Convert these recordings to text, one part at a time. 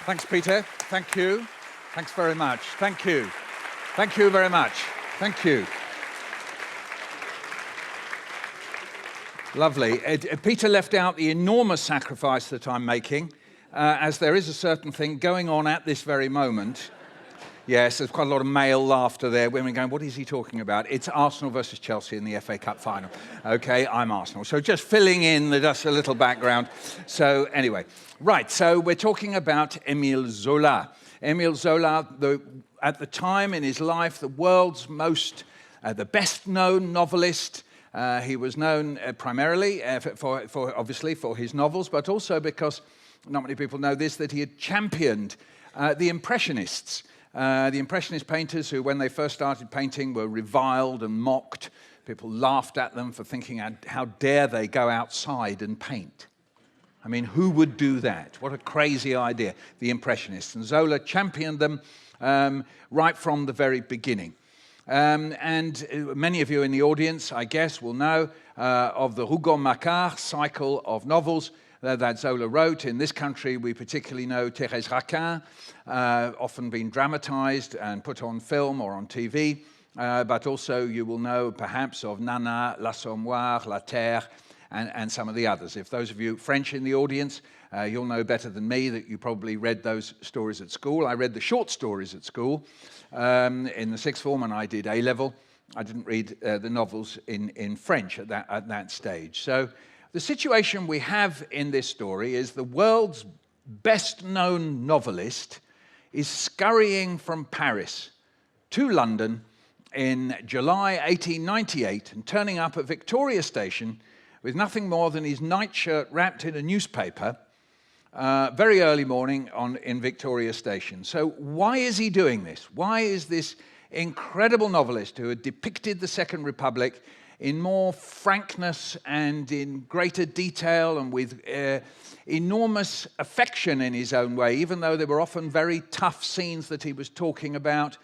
Thanks, Peter. Thank you. Thanks very much. Thank you. Thank you very much. Thank you. Lovely. Peter left out the enormous sacrifice that I'm making, as there is a certain thing going on at this very moment. Yes, there's quite a lot of male laughter there, women going, what is he talking about? It's Arsenal versus Chelsea in the FA Cup final. Okay, I'm Arsenal. So just filling in just a little background. So anyway, right, so we're talking about Emile Zola. Emile Zola, at the time in his life, the world's most, the best-known novelist. He was known primarily, obviously, for his novels, but also because, not many people know this, that he had championed the Impressionists. The Impressionist painters who, when they first started painting, were reviled and mocked. People laughed at them for thinking, how dare they go outside and paint? I mean, who would do that? What a crazy idea, the Impressionists. And Zola championed them right from the very beginning. And many of you in the audience, I guess, will know of the Rougon-Macquart cycle of novels that Zola wrote. In this country, we particularly know Thérèse Raquin, often been dramatized and put on film or on TV, but also you will know perhaps of Nana, L'Assommoir, La Terre, and some of the others. If those of you French in the audience, you'll know better than me that you probably read those stories at school. I read the short stories at school in the sixth form, and I did A-level. I didn't read the novels in French at that stage. So the situation we have in this story is the world's best-known novelist is scurrying from Paris to London in July 1898 and turning up at Victoria Station with nothing more than his nightshirt wrapped in a newspaper very early morning in Victoria Station. So why is he doing this? Why is this incredible novelist who had depicted the Second Republic in more frankness and in greater detail and with enormous affection in his own way, even though they were often very tough scenes that he was talking about.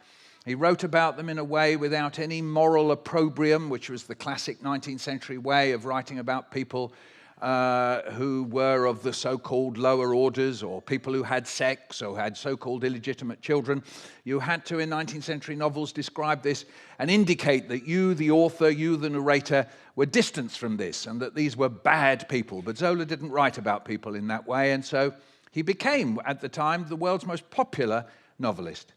He wrote about them in a way without any moral opprobrium, which was the classic 19th century way of writing about people who were of the so-called lower orders, or people who had sex or had so-called illegitimate children. You had to, in 19th century novels, describe this and indicate that you, the author, you, the narrator, were distanced from this and that these were bad people. But Zola didn't write about people in that way, and so he became, at the time, the world's most popular novelist.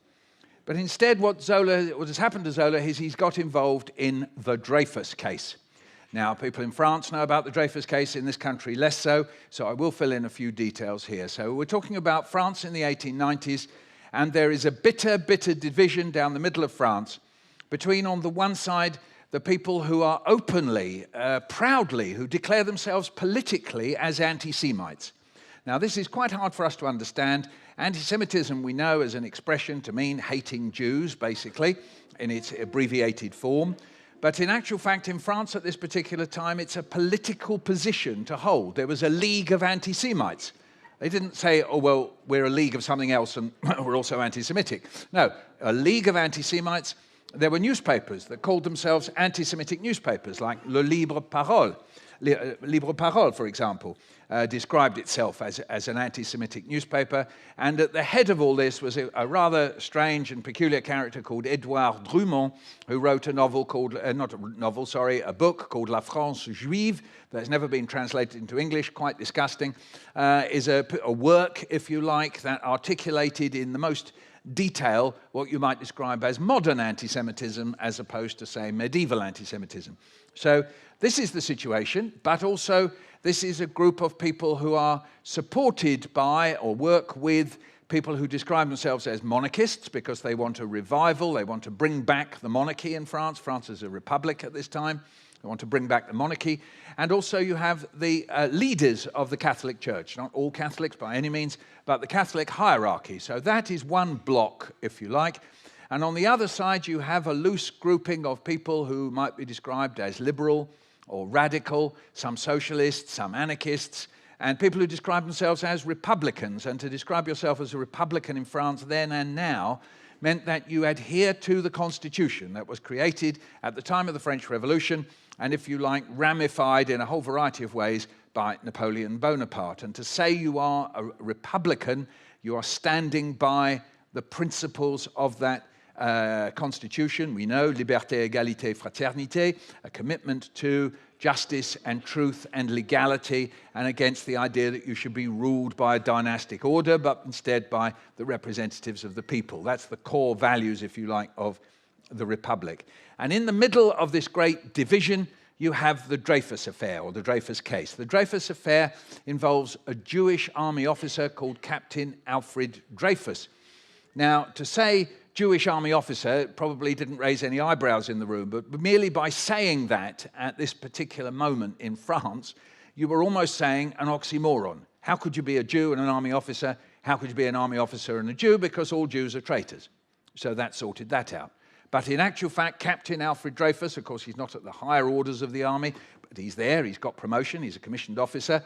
But instead, what has happened to Zola is he's got involved in the Dreyfus case. Now, people in France know about the Dreyfus case, in this country less so I will fill in a few details here. So we're talking about France in the 1890s, and there is a bitter, bitter division down the middle of France between, on the one side, the people who are openly, proudly, who declare themselves politically as anti-Semites. Now, this is quite hard for us to understand. Anti-Semitism we know as an expression to mean hating Jews, basically, in its abbreviated form. But in actual fact, in France at this particular time, it's a political position to hold. There was a league of anti-Semites. They didn't say, oh, well, we're a league of something else and we're also anti-Semitic. No, a league of anti-Semites. There were newspapers that called themselves anti-Semitic newspapers, like Le Libre Parole. Libre Parole, for example, described itself as an anti-Semitic newspaper. And at the head of all this was a rather strange and peculiar character called Edouard Drumont, who wrote a novel called, a book called La France Juive, that's never been translated into English, quite disgusting, is a work, if you like, that articulated in the most detail what you might describe as modern anti-Semitism as opposed to, say, medieval anti-Semitism. So this is the situation, but also this is a group of people who are supported by or work with people who describe themselves as monarchists because they want a revival, they want to bring back the monarchy in France. France is a republic at this time. They want to bring back the monarchy. And also you have the leaders of the Catholic Church, not all Catholics by any means, but the Catholic hierarchy. So that is one block, if you like. And on the other side, you have a loose grouping of people who might be described as liberal or radical, some socialists, some anarchists, and people who describe themselves as republicans. And to describe yourself as a republican in France then and now meant that you adhere to the constitution that was created at the time of the French Revolution, and if you like, ramified in a whole variety of ways by Napoleon Bonaparte. And to say you are a republican You are standing by the principles of that constitution. We know, liberté, égalité, fraternité, a commitment to justice and truth and legality, and against the idea that you should be ruled by a dynastic order, but instead by the representatives of the people. That's the core values, if you like, of the Republic. And in the middle of this great division, you have the Dreyfus affair, or the Dreyfus case. The Dreyfus affair involves a Jewish army officer called Captain Alfred Dreyfus. Now, to say Jewish army officer probably didn't raise any eyebrows in the room, but merely by saying that at this particular moment in France, you were almost saying an oxymoron. How could you be a Jew and an army officer? How could you be an army officer and a Jew? Because all Jews are traitors. So that sorted that out. But in actual fact, Captain Alfred Dreyfus, of course, he's not at the higher orders of the army, but he's there, he's got promotion, he's a commissioned officer.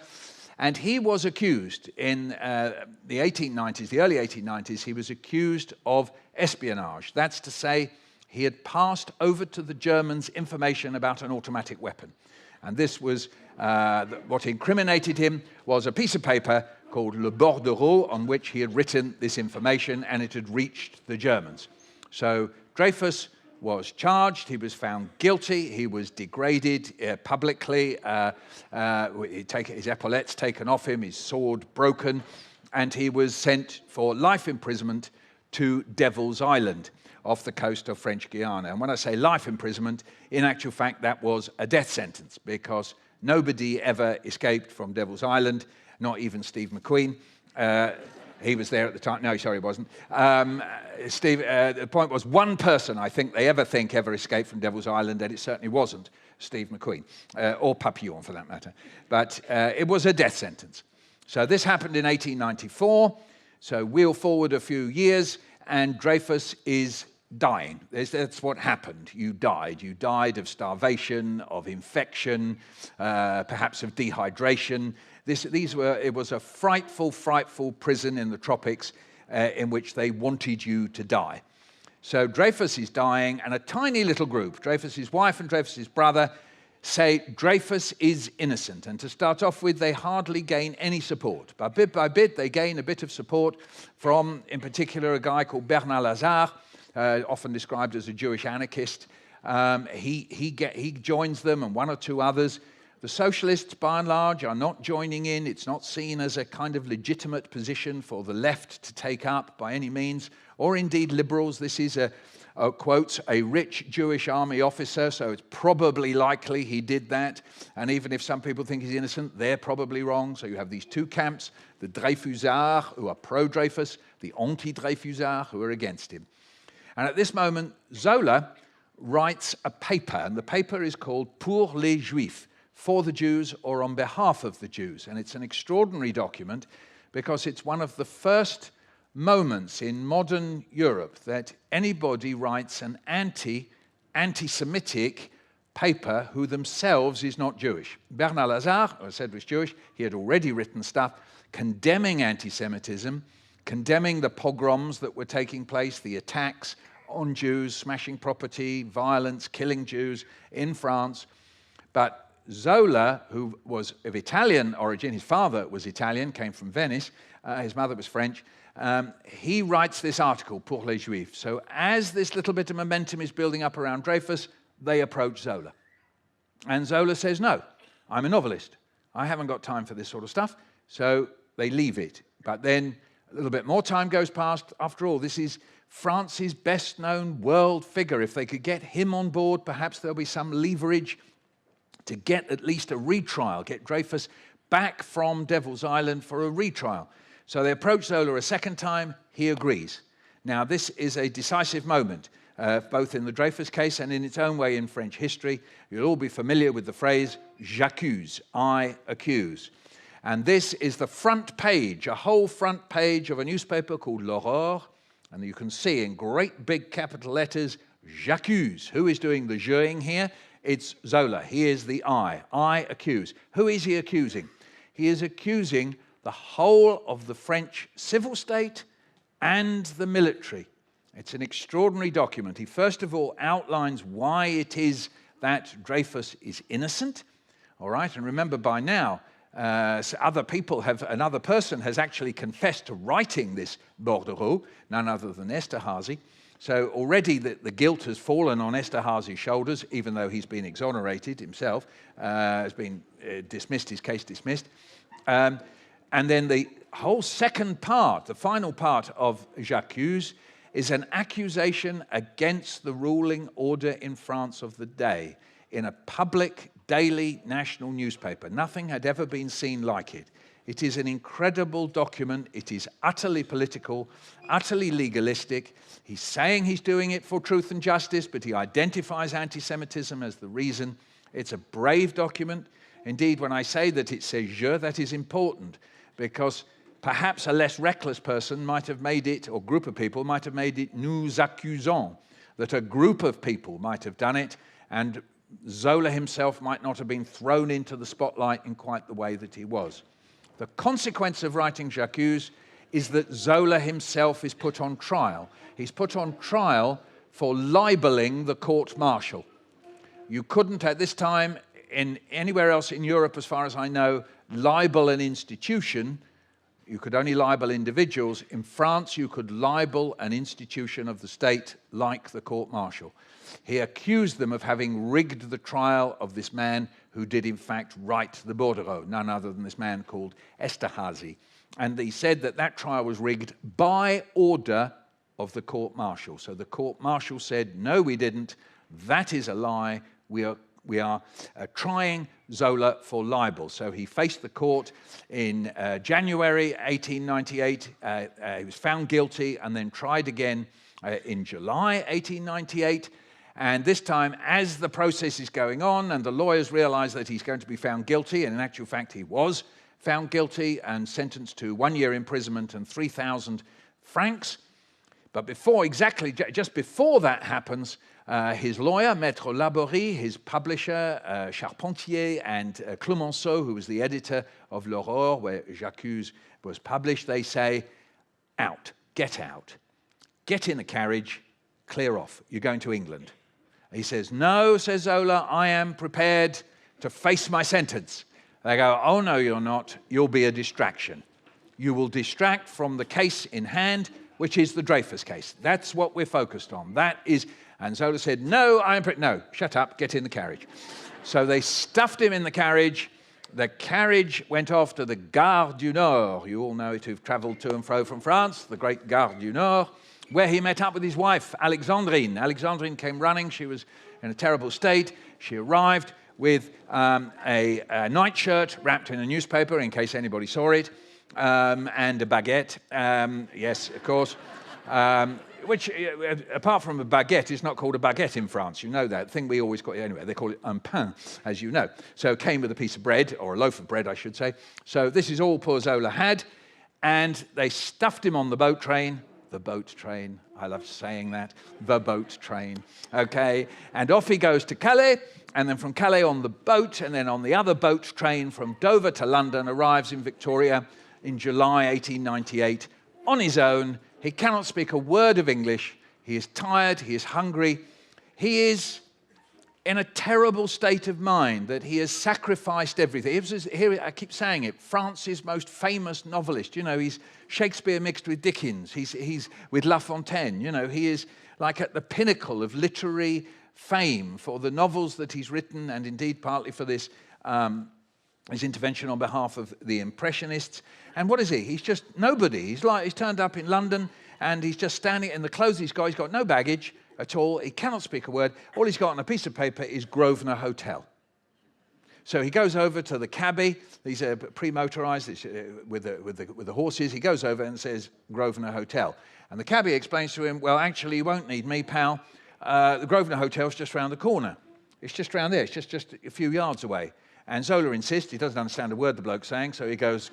And he was accused in the 1890s, the early 1890s, he was accused of espionage. That's to say, he had passed over to the Germans information about an automatic weapon. And this was, what incriminated him was a piece of paper called Le Bordereau, on which he had written this information, and it had reached the Germans. So Dreyfus was charged, he was found guilty, he was degraded publicly, his epaulettes taken off him, his sword broken, and he was sent for life imprisonment to Devil's Island off the coast of French Guiana. And when I say life imprisonment, in actual fact, that was a death sentence, because nobody ever escaped from Devil's Island, not even Steve McQueen. He was there at the time. No, sorry, he wasn't. The point was, one person, I think, they ever escaped from Devil's Island, and it certainly wasn't Steve McQueen, or Papillon, for that matter. But it was a death sentence. So this happened in 1894. So wheel forward a few years, and Dreyfus is dying. That's what happened. You died. You died of starvation, of infection, perhaps of dehydration. It was a frightful, frightful prison in the tropics in which they wanted you to die. So Dreyfus is dying, and a tiny little group, Dreyfus's wife and Dreyfus's brother, say Dreyfus is innocent. And to start off with, they hardly gain any support. But bit by bit, they gain a bit of support from, in particular, a guy called Bernard Lazare, often described as a Jewish anarchist. He joins them, and one or two others. The socialists, by and large, are not joining in. It's not seen as a kind of legitimate position for the left to take up by any means, or indeed liberals. This is quote, a rich Jewish army officer, so it's probably likely he did that. And even if some people think he's innocent, they're probably wrong. So you have these two camps, the Dreyfusards, who are pro-Dreyfus, the anti-Dreyfusards, who are against him. And at this moment, Zola writes a paper, and the paper is called Pour les Juifs, for the Jews or on behalf of the Jews. And it's an extraordinary document because it's one of the first moments in modern Europe that anybody writes an anti-Semitic paper who themselves is not Jewish. Bernard Lazare, who I said was Jewish, he had already written stuff condemning anti-Semitism, condemning the pogroms that were taking place, the attacks on Jews, smashing property, violence, killing Jews in France. But Zola, who was of Italian origin, his father was Italian, came from Venice, his mother was French, he writes this article, Pour les Juifs. So as this little bit of momentum is building up around Dreyfus, they approach Zola. And Zola says, no, I'm a novelist. I haven't got time for this sort of stuff. So they leave it. But then a little bit more time goes past. After all, this is France's best-known world figure. If they could get him on board, perhaps there'll be some leverage to get at least a retrial, get Dreyfus back from Devil's Island for a retrial. So they approach Zola a second time, he agrees. Now this is a decisive moment, both in the Dreyfus case and in its own way in French history. You'll all be familiar with the phrase, j'accuse, I accuse. And this is the front page, a whole front page of a newspaper called L'Aurore, and you can see in great big capital letters, j'accuse. Who is doing the juing here? It's Zola. He is the I accuse. Who is he accusing? He is accusing the whole of the French civil state and the military. It's an extraordinary document. He first of all outlines why it is that Dreyfus is innocent. All right, and remember by now, Another person has actually confessed to writing this bordereau, none other than Esterhazy. So already the guilt has fallen on Esterhazy's shoulders, even though he's been exonerated himself, has been dismissed, his case dismissed. And then the whole second part, the final part of J'accuse, is an accusation against the ruling order in France of the day in a public daily national newspaper. Nothing had ever been seen like it. It is an incredible document. It is utterly political, utterly legalistic. He's saying he's doing it for truth and justice, but he identifies anti-Semitism as the reason. It's a brave document. Indeed, when I say that it says je, that is important, because perhaps a less reckless person might have made it, or group of people might have made it nous accusons, that a group of people might have done it, and Zola himself might not have been thrown into the spotlight in quite the way that he was. The consequence of writing J'accuse is that Zola himself is put on trial. He's put on trial for libeling the court-martial. You couldn't at this time, anywhere else in Europe, as far as I know, libel an institution. You could only libel individuals. In France, you could libel an institution of the state like the court-martial. He accused them of having rigged the trial of this man who did in fact write the bordereau, none other than this man called Esterhazy. And he said that that trial was rigged by order of the court-martial. So the court-martial said, no, we didn't. That is a lie. We are trying Zola for libel. So he faced the court in January 1898. He was found guilty and then tried again in July 1898. And this time, as the process is going on and the lawyers realize that he's going to be found guilty, and in actual fact he was found guilty and sentenced to 1 year imprisonment and 3,000 francs. But just before that happens, his lawyer, Maître Laborie, his publisher, Charpentier, and Clemenceau, who was the editor of L'Aurore, where J'accuse was published, they say, out, get in the carriage, clear off, you're going to England. He says, no, says Zola, I am prepared to face my sentence. They go, oh, no, you're not. You'll be a distraction. You will distract from the case in hand, which is the Dreyfus case. That's what we're focused on. And Zola said, no, no, shut up, get in the carriage. So they stuffed him in the carriage. The carriage went off to the Gare du Nord. You all know it who've traveled to and fro from France, the great Gare du Nord, where he met up with his wife, Alexandrine. Alexandrine came running. She was in a terrible state. She arrived with a nightshirt wrapped in a newspaper, in case anybody saw it, and a baguette. Yes, of course. Which, apart from a baguette, is not called a baguette in France. You know that. The thing we always call it anyway. They call it un pain, as you know. So it came with a piece of bread, or a loaf of bread, I should say. So this is all poor Zola had. And they stuffed him on the boat train. The boat train. I love saying that. The boat train. Okay. And off he goes to Calais. And then from Calais on the boat. And then on the other boat train from Dover to London, arrives in Victoria in July 1898 on his own. He cannot speak a word of English. He is tired. He is hungry. He is in a terrible state of mind that he has sacrificed everything. Here, I keep saying it, France's most famous novelist. You know, he's Shakespeare mixed with Dickens. He's with La Fontaine. You know, he is like at the pinnacle of literary fame for the novels that he's written, and indeed partly for this his intervention on behalf of the Impressionists. And what is he? He's just nobody. He's turned up in London, and he's just standing in the clothes he's got. He's got no baggage at all. He cannot speak a word. All he's got on a piece of paper is Grosvenor Hotel. So he goes over to the cabbie. These are pre-motorized with the horses. He goes over and says Grosvenor Hotel. And the cabbie explains to him, well, actually, you won't need me, pal. The Grosvenor Hotel's just round the corner. It's just round there. It's just a few yards away. And Zola insists. He doesn't understand a word the bloke's saying, so he goes.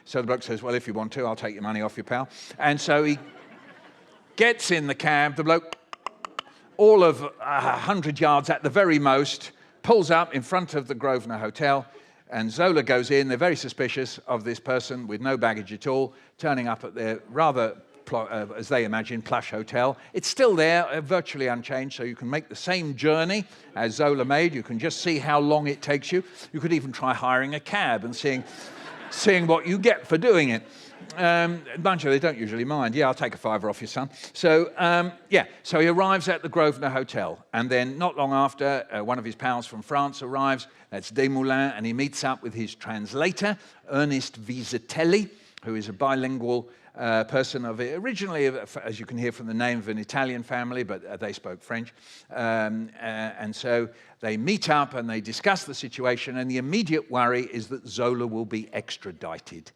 So the bloke says, well, if you want to, I'll take your money off you, pal. And so he gets in the cab. The bloke, all of 100 yards at the very most, pulls up in front of the Grosvenor Hotel, and Zola goes in. They're very suspicious of this person with no baggage at all, turning up at their rather as they imagine, plush hotel. It's still there, virtually unchanged, so you can make the same journey as Zola made. You can just see how long it takes you. You could even try hiring a cab and seeing what you get for doing it. Mind you, they don't usually mind. Yeah, I'll take a fiver off your son. So, so he arrives at the Grosvenor Hotel. And then not long after, one of his pals from France arrives. That's Desmoulins, and he meets up with his translator, Ernest Vizetelli, who is a bilingual person originally, as you can hear from the name, of an Italian family, but they spoke French. And so they meet up and they discuss the situation, and the immediate worry is that Zola will be extradited.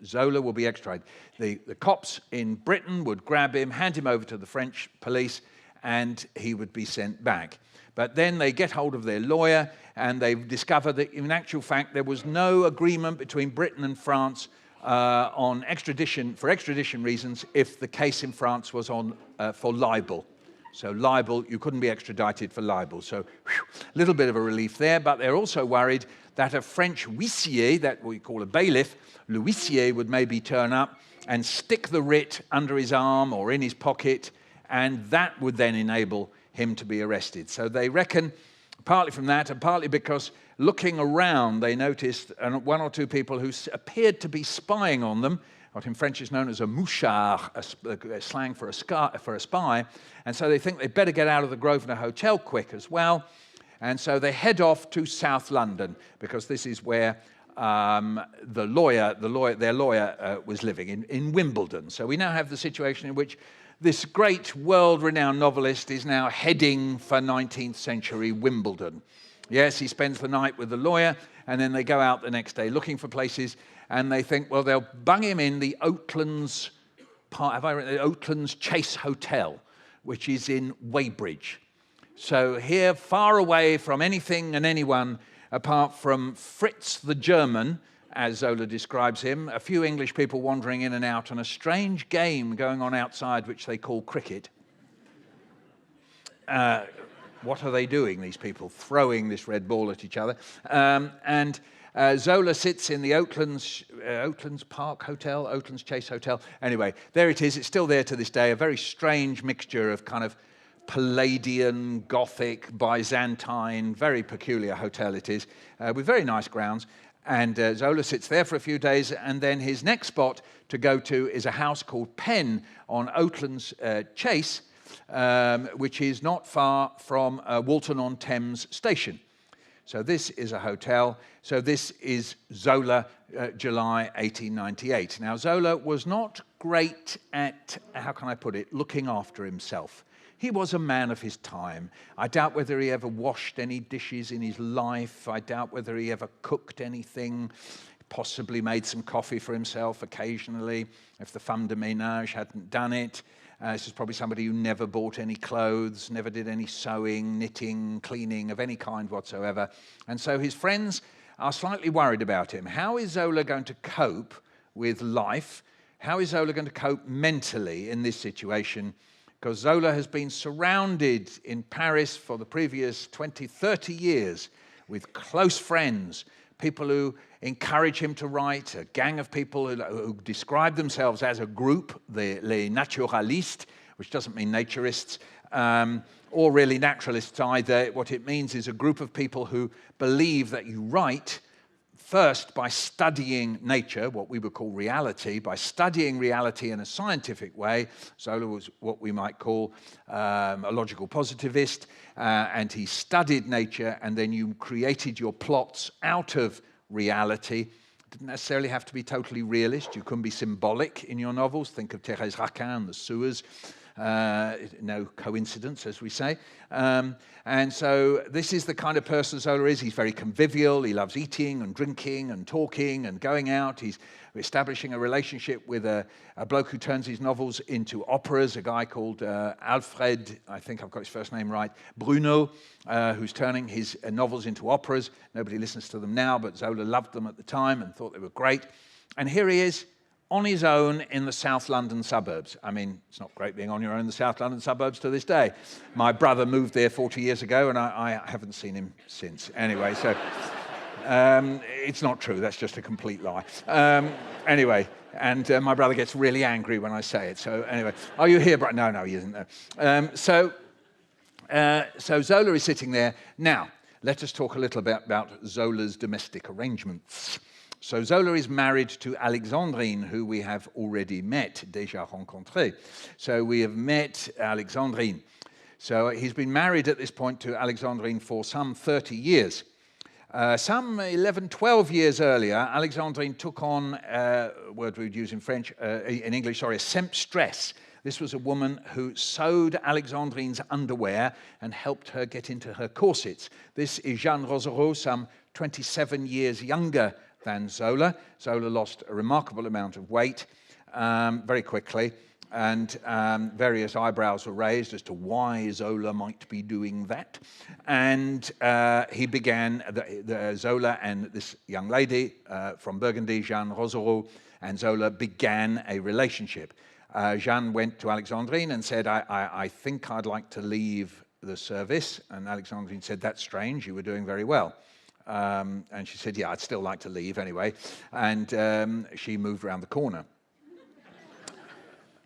Zola will be extradited. The cops in Britain would grab him, hand him over to the French police, and he would be sent back. But then they get hold of their lawyer, and they discover that in actual fact there was no agreement between Britain and France on extradition, for extradition reasons, if the case in France was on for libel. So libel, you couldn't be extradited for libel. So a little bit of a relief there, but they're also worried that a French huissier, that we call a bailiff, le huissier would maybe turn up and stick the writ under his arm or in his pocket, and that would then enable him to be arrested. So they reckon, partly from that and partly because looking around, they noticed one or two people who appeared to be spying on them, what in French is known as a mouchard, a slang for a spy, and so they think they'd better get out of the Grosvenor Hotel quick as well, and so they head off to South London, because this is where their lawyer was living, in Wimbledon. So we now have the situation in which this great world-renowned novelist is now heading for 19th century Wimbledon. Yes, he spends the night with the lawyer, and then they go out the next day looking for places, and they think, well, they'll bung him in the Oatlands Chase Hotel, which is in Weybridge. So here, far away from anything and anyone, apart from Fritz the German, as Zola describes him, a few English people wandering in and out, and a strange game going on outside, which they call cricket. What are they doing, these people? Throwing this red ball at each other. Zola sits in the Oatlands Park Hotel, Oatlands Chase Hotel. Anyway, there it is. It's still there to this day, a very strange mixture of kind of Palladian, Gothic, Byzantine, very peculiar hotel it is, with very nice grounds. And Zola sits there for a few days, and then his next spot to go to is a house called Penn on Oatlands Chase, which is not far from Walton-on-Thames station. So this is a hotel. So this is Zola, July 1898. Now, Zola was not great at, how can I put it, looking after himself. He was a man of his time. I doubt whether he ever washed any dishes in his life. I doubt whether he ever cooked anything. Possibly made some coffee for himself occasionally, if the femme de ménage hadn't done it. This is probably somebody who never bought any clothes, never did any sewing, knitting, cleaning of any kind whatsoever. And so his friends are slightly worried about him. How is Zola going to cope with life? How is Zola going to cope mentally in this situation? Because Zola has been surrounded in Paris for the previous 20, 30 years with close friends, people who encourage him to write, a gang of people who describe themselves as a group, les naturalistes, which doesn't mean naturists, or really naturalists either. What it means is a group of people who believe that you write first by studying nature, what we would call reality, by studying reality in a scientific way. Zola was what we might call a logical positivist, and he studied nature, and then you created your plots out of reality. It didn't necessarily have to be totally realist. You can be symbolic in your novels. Think of Thérèse Raquin and the sewers. No coincidence, as we say. And so this is the kind of person Zola is. He's very convivial. He loves eating and drinking and talking and going out. He's establishing a relationship with a bloke who turns his novels into operas, a guy called Alfred, I think I've got his first name right, Bruno, who's turning his novels into operas. Nobody listens to them now, but Zola loved them at the time and thought they were great. And here he is, on his own in the South London suburbs. I mean, it's not great being on your own in the South London suburbs to this day. My brother moved there 40 years ago, and I haven't seen him since. Anyway, so it's not true. That's just a complete lie. Anyway, And my brother gets really angry when I say it. So anyway, are you here, Brian? No, he isn't. No. So Zola is sitting there. Now, let us talk a little bit about Zola's domestic arrangements. So Zola is married to Alexandrine, who we have already met, déjà rencontré. So we have met Alexandrine. So he's been married at this point to Alexandrine for some 30 years. Some 11, 12 years earlier, Alexandrine took on, a word we'd use in French, in English, sorry, a sempstress. This was a woman who sewed Alexandrine's underwear and helped her get into her corsets. This is Jeanne Rosereau, some 27 years younger than Zola. Zola lost a remarkable amount of weight very quickly, and various eyebrows were raised as to why Zola might be doing that. And he began, Zola and this young lady from Burgundy, Jeanne Rosereau, and Zola began a relationship. Jeanne went to Alexandrine and said, I think I'd like to leave the service. And Alexandrine said, that's strange, you were doing very well. And she said, yeah, I'd still like to leave anyway. And she moved around the corner.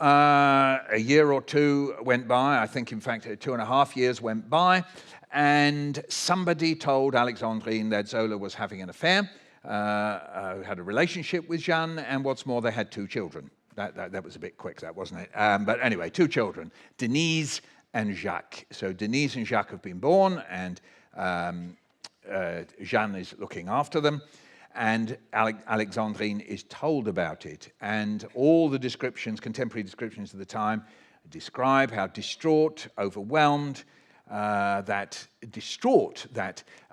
A year or two went by. I think, in fact, 2.5 years went by. And somebody told Alexandrine that Zola was having an affair, had a relationship with Jeanne, and what's more, they had 2 children. That was a bit quick, that wasn't it? But anyway, 2 children, Denise and Jacques. So Denise and Jacques have been born, and Jeanne is looking after them. And Alexandrine is told about it. And all the descriptions, contemporary descriptions of the time, describe how distraught, overwhelmed, that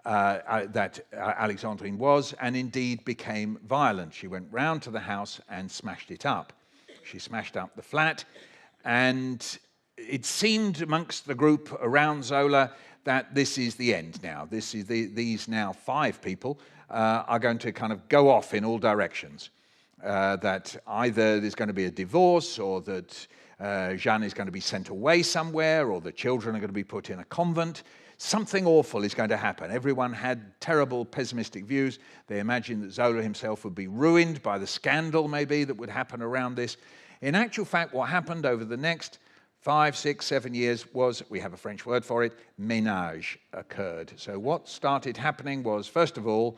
Alexandrine was, and indeed became violent. She went round to the house and smashed it up. She smashed up the flat, and it seemed amongst the group around Zola that this is the end now. This is these now 5 people are going to kind of go off in all directions. That either there's going to be a divorce, or that Jeanne is going to be sent away somewhere, or the children are going to be put in a convent. Something awful is going to happen. Everyone had terrible pessimistic views. They imagined that Zola himself would be ruined by the scandal, maybe, that would happen around this. In actual fact, what happened over the next 5, 6, 7 years was, we have a French word for it, ménage occurred. So what started happening was, first of all,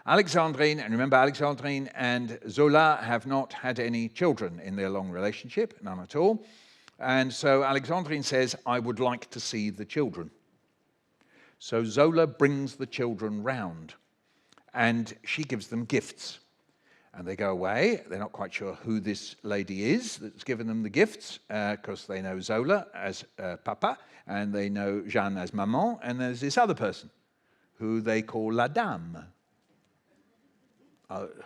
Alexandrine, and remember, Alexandrine and Zola have not had any children in their long relationship, none at all. And so Alexandrine says, I would like to see the children. So Zola brings the children round, and she gives them gifts. And they go away. They're not quite sure who this lady is that's given them the gifts, because they know Zola as papa, and they know Jeanne as maman, and there's this other person, who they call la dame.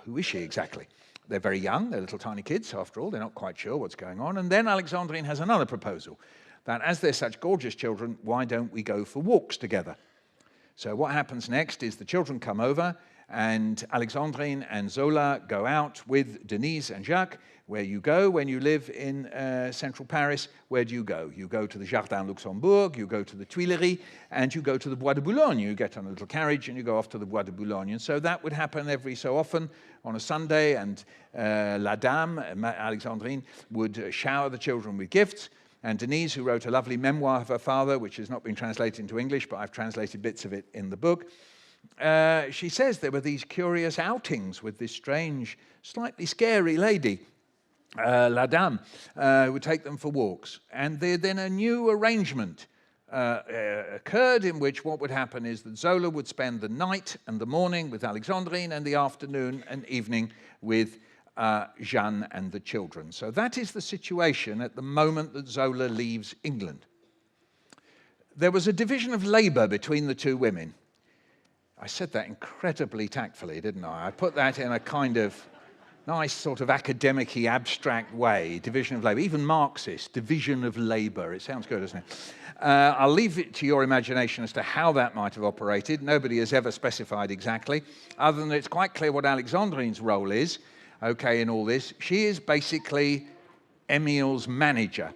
Who is she exactly? They're very young, they're little tiny kids, after all, they're not quite sure what's going on. And then Alexandrine has another proposal, that as they're such gorgeous children, why don't we go for walks together? So what happens next is the children come over, and Alexandrine and Zola go out with Denise and Jacques. Where you go when you live in central Paris, where do you go? You go to the Jardin Luxembourg, you go to the Tuileries, and you go to the Bois de Boulogne. You get on a little carriage and you go off to the Bois de Boulogne. And so that would happen every so often on a Sunday, and La Dame, Alexandrine, would shower the children with gifts. And Denise, who wrote a lovely memoir of her father, which has not been translated into English, but I've translated bits of it in the book, she says there were these curious outings with this strange, slightly scary lady, La Dame, would take them for walks. And then a new arrangement occurred, in which what would happen is that Zola would spend the night and the morning with Alexandrine, and the afternoon and evening with Jeanne and the children. So that is the situation at the moment that Zola leaves England. There was a division of labor between the 2 women. I said that incredibly tactfully, didn't I? I put that in a kind of nice sort of academic-y, abstract way, division of labor, even Marxist, division of labor. It sounds good, doesn't it? I'll leave it to your imagination as to how that might have operated. Nobody has ever specified exactly, other than it's quite clear what Alexandrine's role is, okay, in all this. She is basically Emile's manager.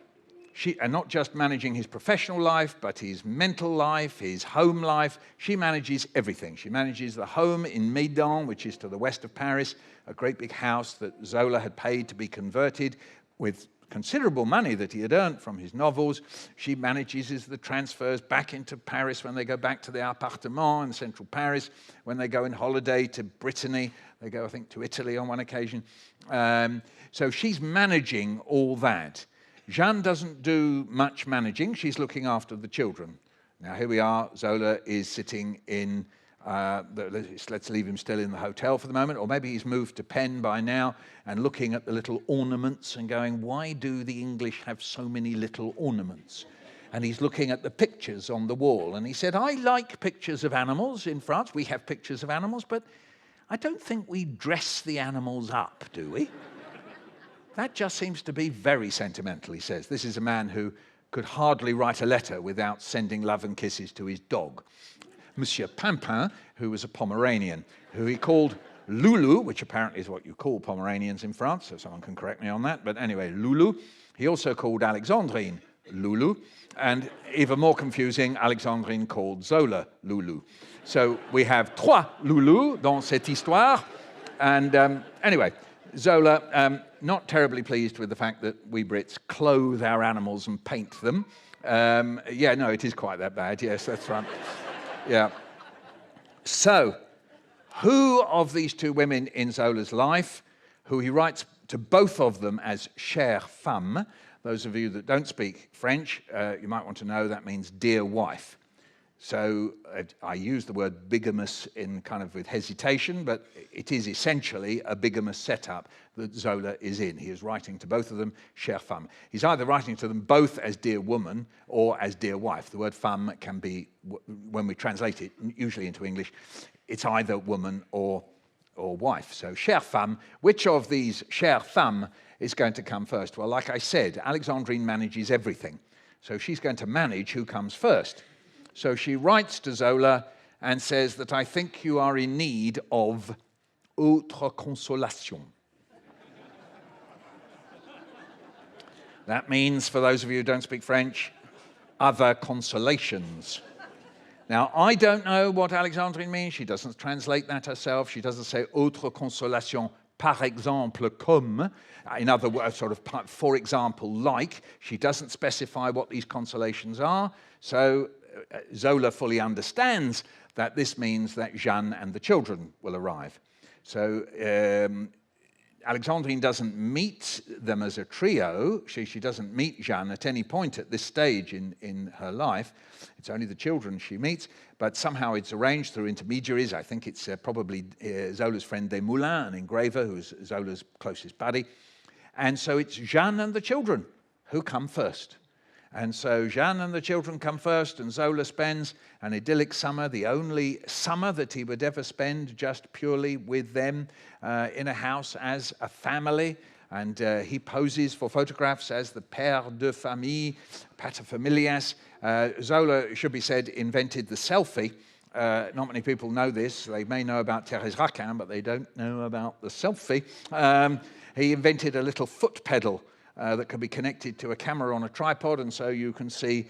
and not just managing his professional life, but his mental life, his home life. She manages everything. She manages the home in Médan, which is to the west of Paris, a great big house that Zola had paid to be converted with considerable money that he had earned from his novels. She manages the transfers back into Paris when they go back to the appartement in central Paris, when they go on holiday to Brittany. They go, I think, to Italy on one occasion. So she's managing all that. Jeanne doesn't do much managing. She's looking after the children. Now, here we are. Zola is sitting in, let's leave him still in the hotel for the moment, or maybe he's moved to Penn by now, and looking at the little ornaments and going, why do the English have so many little ornaments? And he's looking at the pictures on the wall, and he said, I like pictures of animals in France. We have pictures of animals, but I don't think we dress the animals up, do we? That just seems to be very sentimental, he says. This is a man who could hardly write a letter without sending love and kisses to his dog. Monsieur Pimpin, who was a Pomeranian, who he called Loulou, which apparently is what you call Pomeranians in France, so someone can correct me on that. But anyway, Loulou. He also called Alexandrine Loulou, and even more confusing, Alexandrine called Zola Loulou. So we have trois Loulous dans cette histoire. And anyway, Zola, not terribly pleased with the fact that we Brits clothe our animals and paint them. Yeah, no, it is quite that bad. Yes, that's right. Yeah. So, who of these two women in Zola's life, who he writes to both of them as chère femme, those of you that don't speak French, you might want to know that means dear wife. So I use the word bigamous in kind of with hesitation, but it is essentially a bigamous setup that Zola is in. He is writing to both of them, chère femme. He's either writing to them both as dear woman or as dear wife. The word femme can be, when we translate it, usually into English, it's either woman or wife. So chère femme, which of these chère femme is going to come first? Well, like I said, Alexandrine manages everything. So she's going to manage who comes first. So she writes to Zola and says that I think you are in need of autre consolation. That means, for those of you who don't speak French, other consolations. Now, I don't know what Alexandrine means. She doesn't translate that herself. She doesn't say autre consolation, par exemple, comme. In other words, sort of, for example, like. She doesn't specify what these consolations are. So Zola fully understands that this means that Jeanne and the children will arrive. So Alexandrine doesn't meet them as a trio. She doesn't meet Jeanne at any point at this stage in her life. It's only the children she meets, but somehow it's arranged through intermediaries. I think it's probably Zola's friend Desmoulins, an engraver, who's Zola's closest buddy. And so it's Jeanne and the children who come first. And so Jeanne and the children come first, and Zola spends an idyllic summer, the only summer that he would ever spend just purely with them in a house as a family. And he poses for photographs as the père de famille, paterfamilias. Zola, should be said, invented the selfie. Not many people know this. They may know about Thérèse Raquin, but they don't know about the selfie. He invented a little foot pedal that can be connected to a camera on a tripod, and so you can see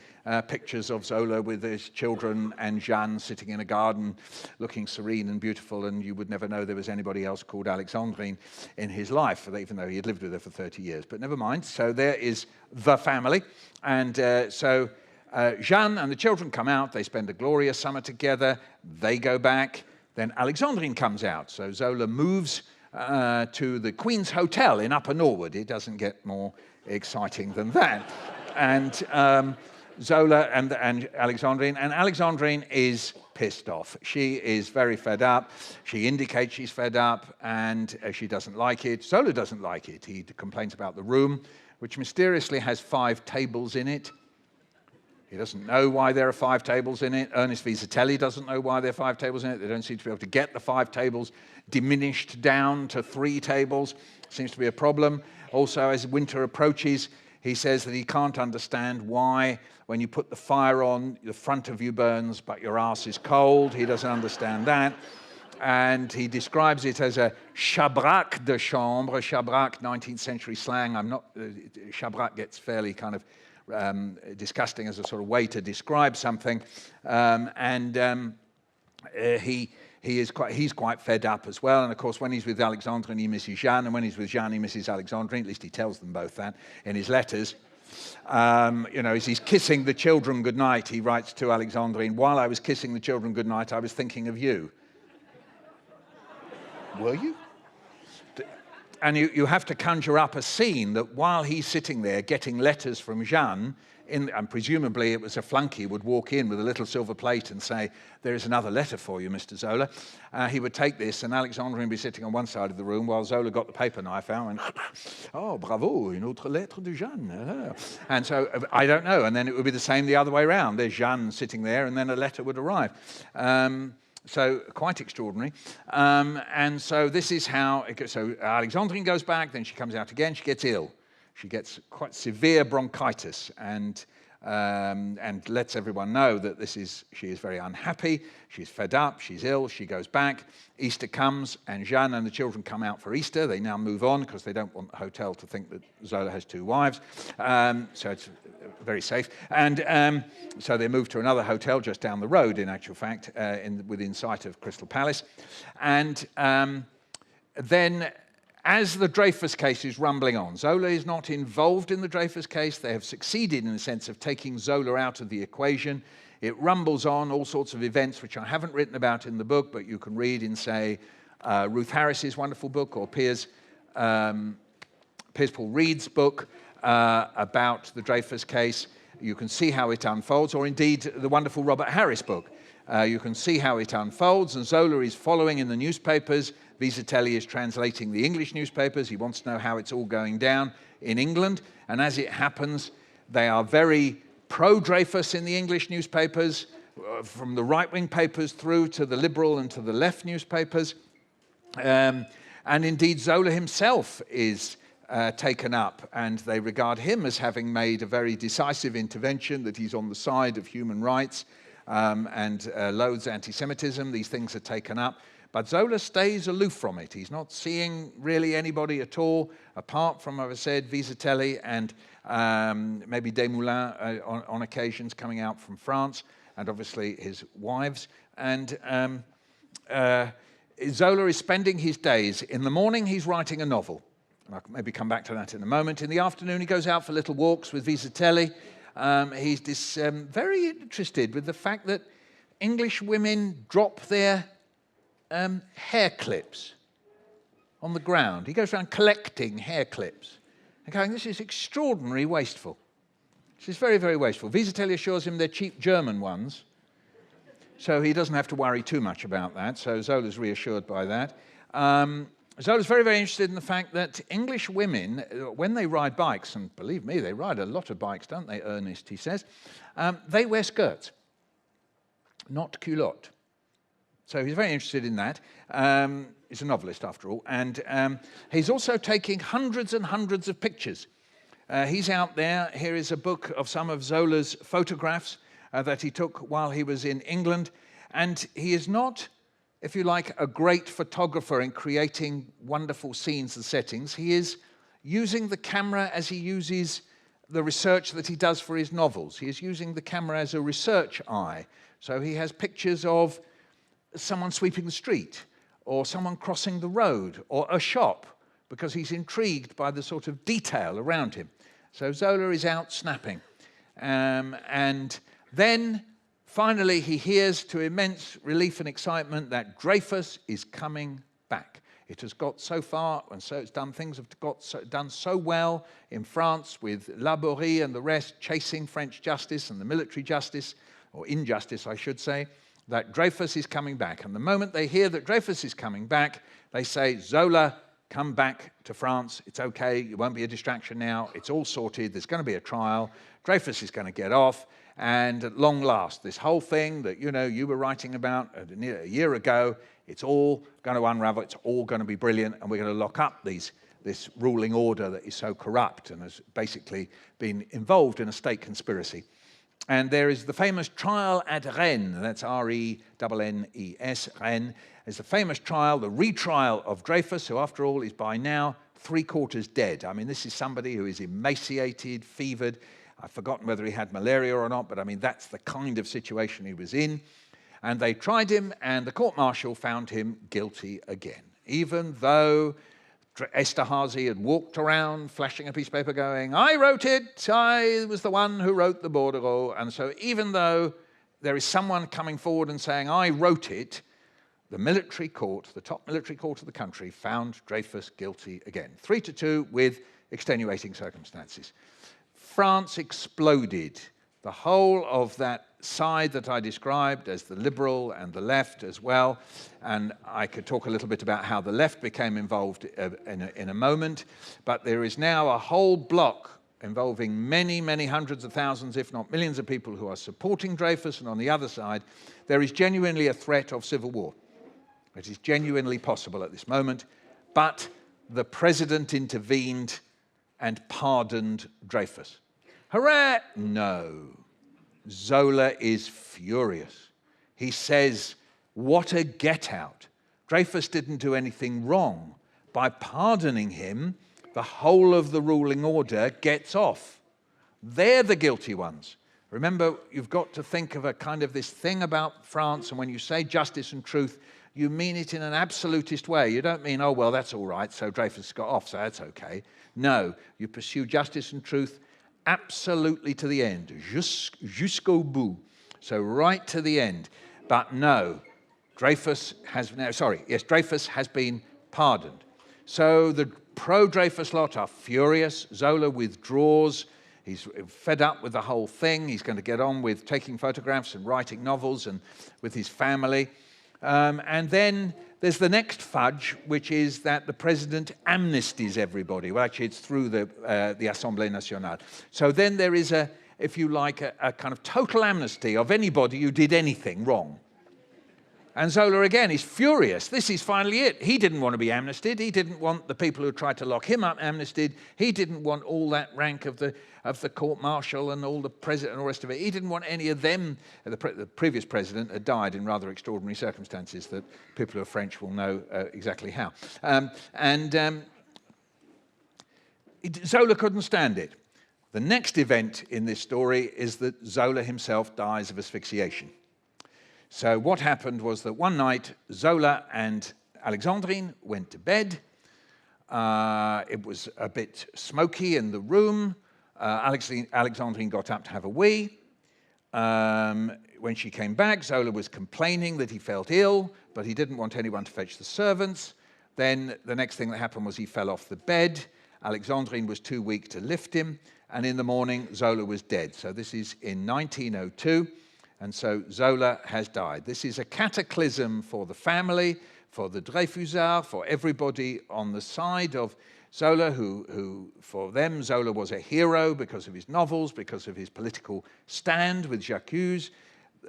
pictures of Zola with his children and Jeanne sitting in a garden looking serene and beautiful, and you would never know there was anybody else called Alexandrine in his life, even though he had lived with her for 30 years. But never mind. So there is the family. And so Jeanne and the children come out. They spend a glorious summer together. They go back. Then Alexandrine comes out. So Zola moves to the Queen's Hotel in Upper Norwood. It doesn't get more exciting than that. And Zola and Alexandrine is pissed off. She is very fed up. She indicates she's fed up, and she doesn't like it. Zola doesn't like it. He complains about the room, which mysteriously has 5 tables in it. He doesn't know why there are 5 tables in it. Ernest Vizetelly doesn't know why there are 5 tables in it. They don't seem to be able to get the 5 tables diminished down to 3 tables. Seems to be a problem. Also, as winter approaches, he says that he can't understand why, when you put the fire on, the front of you burns, but your ass is cold. He doesn't understand that. And he describes it as a chabrac de chambre. Chabrac, 19th century slang. Chabrac gets fairly kind of disgusting as a sort of way to describe something. He's quite fed up as well. And of course, when he's with Alexandrine, he misses Jeanne, and when he's with Jeanne, he misses Alexandrine. At least he tells them both that in his letters. As he's kissing the children goodnight, he writes to Alexandrine, "While I was kissing the children goodnight, I was thinking of you." Were you? And you have to conjure up a scene that while he's sitting there getting letters from Jeanne, and presumably it was a flunky would walk in with a little silver plate and say, "There is another letter for you, Mr. Zola." He would take this, and Alexandrine would be sitting on one side of the room while Zola got the paper knife out and, "Oh, bravo, une autre lettre de Jeanne." And so, I don't know. And then it would be the same the other way around. There's Jeanne sitting there, and then a letter would arrive. So quite extraordinary. And so this is how it goes. So Alexandrine goes back, then she comes out again, she gets ill. She gets quite severe bronchitis and lets everyone know that she is very unhappy, she's fed up, she's ill, she goes back. Easter comes, and Jeanne and the children come out for Easter. They now move on because they don't want the hotel to think that Zola has two wives. So it's very safe. And so they move to another hotel just down the road, in actual fact, within sight of Crystal Palace. And then, as the Dreyfus case is rumbling on, Zola is not involved in the Dreyfus case. They have succeeded in the sense of taking Zola out of the equation. It rumbles on, all sorts of events which I haven't written about in the book, but you can read in, say, Ruth Harris's wonderful book, or Piers Paul Reed's book about the Dreyfus case. You can see how it unfolds, or indeed the wonderful Robert Harris book. You can see how it unfolds, and Zola is following in the newspapers. Visitelli is translating the English newspapers. He wants to know how it's all going down in England. And as it happens, they are very pro-Dreyfus in the English newspapers, from the right-wing papers through to the liberal and to the left newspapers. And indeed, Zola himself is taken up, and they regard him as having made a very decisive intervention, that he's on the side of human rights and loathes anti-Semitism. These things are taken up. But Zola stays aloof from it. He's not seeing really anybody at all, apart from, as I said, Visitelli and maybe Desmoulins on occasions coming out from France, and obviously his wives. And Zola is spending his days. In the morning, he's writing a novel. I'll maybe come back to that in a moment. In the afternoon, he goes out for little walks with Visitelli. He's very interested with the fact that English women drop their hair clips on the ground. He goes around collecting hair clips and going, "This is extraordinarily wasteful. This is very, very wasteful." Visitelli assures him they're cheap German ones, so he doesn't have to worry too much about that. So Zola's reassured by that. Zola's very, very interested in the fact that English women, when they ride bikes, and believe me, they ride a lot of bikes, don't they, Ernest, he says, they wear skirts, not culottes. So he's very interested in that. He's a novelist, after all. And he's also taking hundreds and hundreds of pictures. He's out there. Here is a book of some of Zola's photographs that he took while he was in England. And he is not, if you like, a great photographer in creating wonderful scenes and settings. He is using the camera as he uses the research that he does for his novels. He is using the camera as a research eye. So he has pictures of someone sweeping the street, or someone crossing the road, or a shop, because he's intrigued by the sort of detail around him. So Zola is out snapping. And then, finally, he hears, to immense relief and excitement, that Dreyfus is coming back. It has got so far, and so it's done, things have done so well in France with Laborie and the rest, chasing French justice and the military justice, or injustice, I should say, that Dreyfus is coming back. And the moment they hear that Dreyfus is coming back, they say, "Zola, come back to France. It's okay. It won't be a distraction now. It's all sorted. There's going to be a trial. Dreyfus is going to get off. And at long last, this whole thing that, you were writing about a year ago, it's all going to unravel. It's all going to be brilliant. And we're going to lock up this ruling order that is so corrupt and has basically been involved in a state conspiracy." And there is the famous trial at Rennes. That's R-E-N-N-E-S, Rennes. There's the famous trial, the retrial of Dreyfus, who, after all, is by now 3/4 dead. I mean, this is somebody who is emaciated, fevered. I've forgotten whether he had malaria or not, but I mean, that's the kind of situation he was in. And they tried him, and the court-martial found him guilty again, even though Esterhazy had walked around flashing a piece of paper going, I wrote it, I was the one who wrote the bordereau. And so even though there is someone coming forward and saying, I wrote it, the military court, the top military court of the country, found Dreyfus guilty again. 3-2 with extenuating circumstances. France exploded. The whole of that side that I described as the liberal and the left as well, and I could talk a little bit about how the left became involved in a moment, but there is now a whole bloc involving many, many hundreds of thousands, if not millions of people who are supporting Dreyfus, and on the other side, there is genuinely a threat of civil war. It is genuinely possible at this moment, but the president intervened and pardoned Dreyfus. Hooray! No. Zola is furious. He says, what a get-out. Dreyfus didn't do anything wrong. By pardoning him, the whole of the ruling order gets off. They're the guilty ones. Remember, you've got to think of a kind of this thing about France, and when you say justice and truth, you mean it in an absolutist way. You don't mean, oh, well, that's all right, so Dreyfus got off, so that's okay. No, you pursue justice and truth absolutely to the end, jusqu'au bout, so right to the end. But no, Dreyfus has been pardoned. So the pro-Dreyfus lot are furious. Zola withdraws. He's fed up with the whole thing. He's going to get on with taking photographs and writing novels and with his family. And then there's the next fudge, which is that the president amnesties everybody. Well, actually, it's through the Assemblée Nationale. So then there is, if you like, a kind of total amnesty of anybody who did anything wrong. And Zola, again, is furious. This is finally it. He didn't want to be amnestied. He didn't want the people who tried to lock him up amnestied. He didn't want all that rank of the court-martial and all the president and all the rest of it. He didn't want any of them. The previous president had died in rather extraordinary circumstances that people who are French will know exactly how. Zola couldn't stand it. The next event in this story is that Zola himself dies of asphyxiation. So what happened was that one night, Zola and Alexandrine went to bed. It was a bit smoky in the room. Alexandrine got up to have a wee. When she came back, Zola was complaining that he felt ill, but he didn't want anyone to fetch the servants. Then the next thing that happened was he fell off the bed. Alexandrine was too weak to lift him. And in the morning, Zola was dead. So this is in 1902. And so Zola has died. This is a cataclysm for the family, for the Dreyfusards, for everybody on the side of Zola, who for them, Zola was a hero because of his novels, because of his political stand with J'accuse.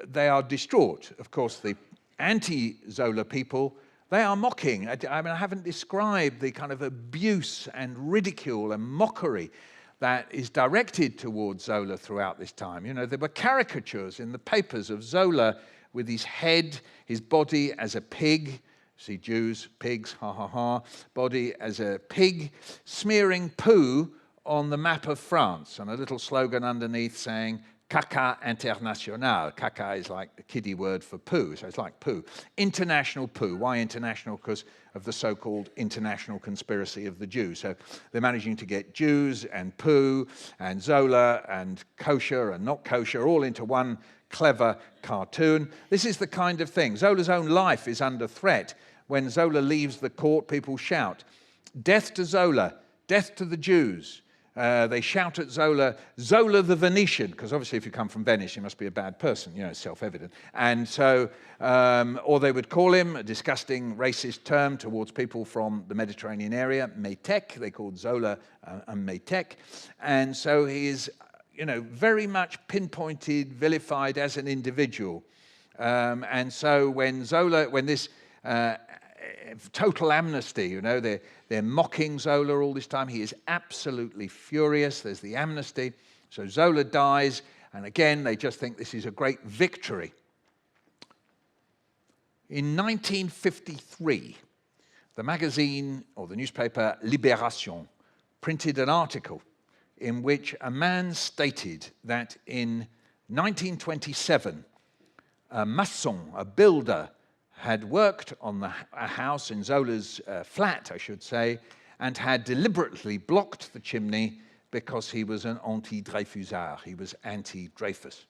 They are distraught. Of course, the anti-Zola people, they are mocking. I mean, I haven't described the kind of abuse and ridicule and mockery that is directed towards Zola throughout this time. You know, there were caricatures in the papers of Zola with his head, his body as a pig. See, Jews, pigs, ha ha ha. Body as a pig, smearing poo on the map of France, and a little slogan underneath saying, Caca International. Caca is like the kiddie word for poo, so it's like poo. International poo. Why international? Because of the so-called international conspiracy of the Jews. So they're managing to get Jews and poo and Zola and kosher and not kosher all into one clever cartoon. This is the kind of thing. Zola's own life is under threat. When Zola leaves the court, people shout, death to Zola, death to the Jews. They shout at Zola, Zola the Venetian, because obviously if you come from Venice, you must be a bad person, you know, it's self-evident. And so, or they would call him a disgusting racist term towards people from the Mediterranean area, Métèque, they called Zola a Métèque. And so he is, you know, very much pinpointed, vilified as an individual. And so when this total amnesty, you know, they're mocking Zola all this time. He is absolutely furious. There's the amnesty. So Zola dies, and again, they just think this is a great victory. In 1953, the magazine, or the newspaper Libération, printed an article in which a man stated that in 1927, a maçon, a builder, had worked on a house in Zola's flat, I should say, and had deliberately blocked the chimney because he was an anti-Dreyfusard. He was anti-Dreyfus.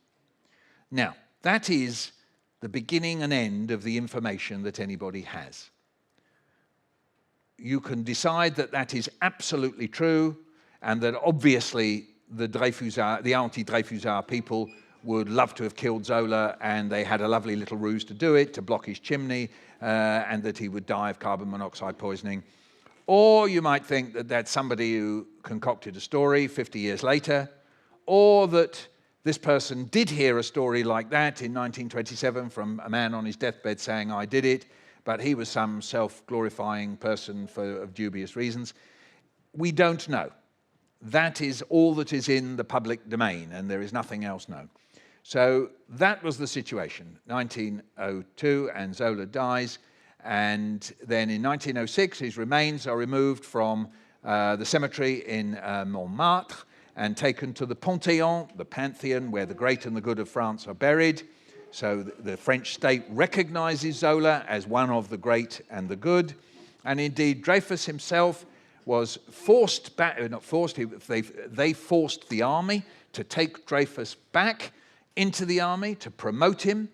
Now, that is the beginning and end of the information that anybody has. You can decide that that is absolutely true, and that obviously the anti-Dreyfusard people would love to have killed Zola, and they had a lovely little ruse to do it, to block his chimney, and that he would die of carbon monoxide poisoning. Or you might think that that's somebody who concocted a story 50 years later, or that this person did hear a story like that in 1927 from a man on his deathbed saying, I did it, but he was some self-glorifying person of dubious reasons. We don't know. That is all that is in the public domain, and there is nothing else known. So that was the situation, 1902, and Zola dies. And then in 1906, his remains are removed from the cemetery in Montmartre and taken to the Panthéon, the Pantheon, where the great and the good of France are buried. So the French state recognizes Zola as one of the great and the good. And indeed, Dreyfus himself was forced back, not forced, they forced the army to take Dreyfus back into the army to promote him.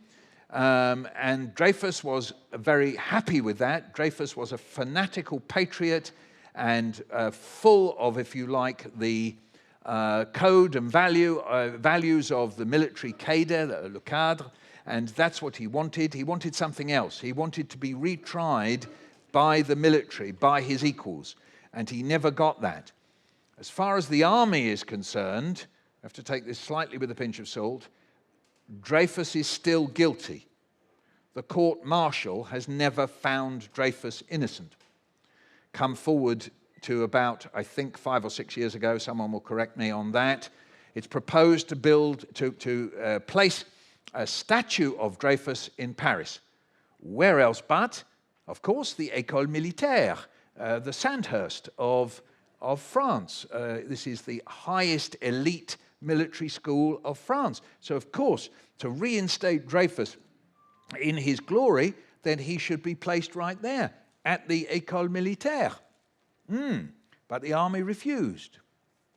And Dreyfus was very happy with that. Dreyfus was a fanatical patriot and full of, if you like, the code and values of the military cadre, le cadre, and that's what he wanted. He wanted something else. He wanted to be retried by the military, by his equals, and he never got that. As far as the army is concerned, I have to take this slightly with a pinch of salt, Dreyfus is still guilty. The court-martial has never found Dreyfus innocent. Come forward to about, I think, 5 or 6 years ago, someone will correct me on that, it's proposed to place a statue of Dreyfus in Paris. Where else but, of course, the École Militaire, the Sandhurst of France. This is the highest elite military school of France. So, of course, to reinstate Dreyfus in his glory, then he should be placed right there at the École Militaire. But the army refused.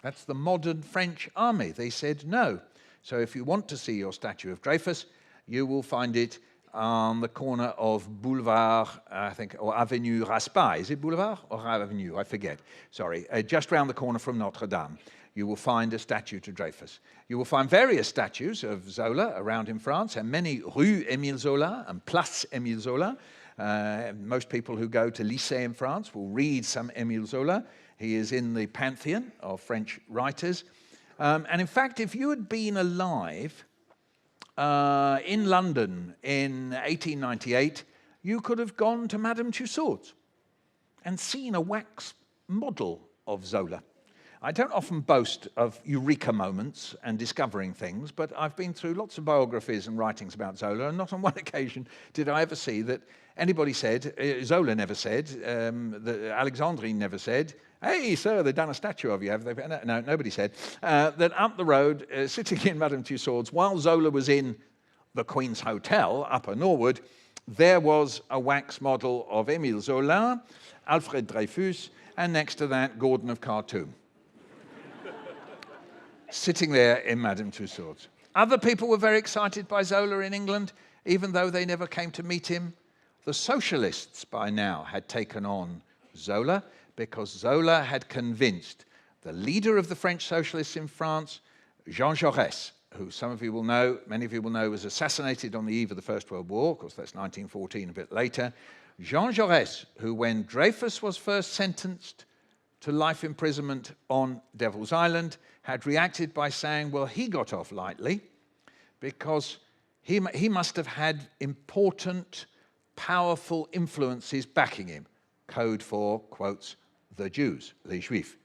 That's the modern French army. They said no. So if you want to see your statue of Dreyfus, you will find it on the corner of Boulevard, I think, or Avenue Raspail. Is it Boulevard or Avenue? I forget. Sorry. Just round the corner from Notre Dame, you will find a statue to Dreyfus. You will find various statues of Zola around in France, and many Rue Emile Zola and Place Emile Zola. Most people who go to lycée in France will read some Emile Zola. He is in the pantheon of French writers. And in fact, if you had been alive in London in 1898, you could have gone to Madame Tussauds and seen a wax model of Zola. I don't often boast of eureka moments and discovering things, but I've been through lots of biographies and writings about Zola, and not on one occasion did I ever see that anybody said, Zola never said, Alexandrine never said, hey, sir, they've done a statue of you, have they? No, nobody said. That up the road, sitting in Madame Tussauds, while Zola was in the Queen's Hotel, Upper Norwood, there was a wax model of Emile Zola, Alfred Dreyfus, and next to that, Gordon of Khartoum. Sitting there in Madame Tussauds. Other people were very excited by Zola in England, even though they never came to meet him. The socialists by now had taken on Zola because Zola had convinced the leader of the French socialists in France, Jean Jaurès, who some of you will know, many of you will know, was assassinated on the eve of the First World War. Of course, that's 1914, a bit later. Jean Jaurès, who when Dreyfus was first sentenced to life imprisonment on Devil's Island, had reacted by saying, well, he got off lightly because he must have had important, powerful influences backing him. Code for, quotes, the Jews, les Juifs.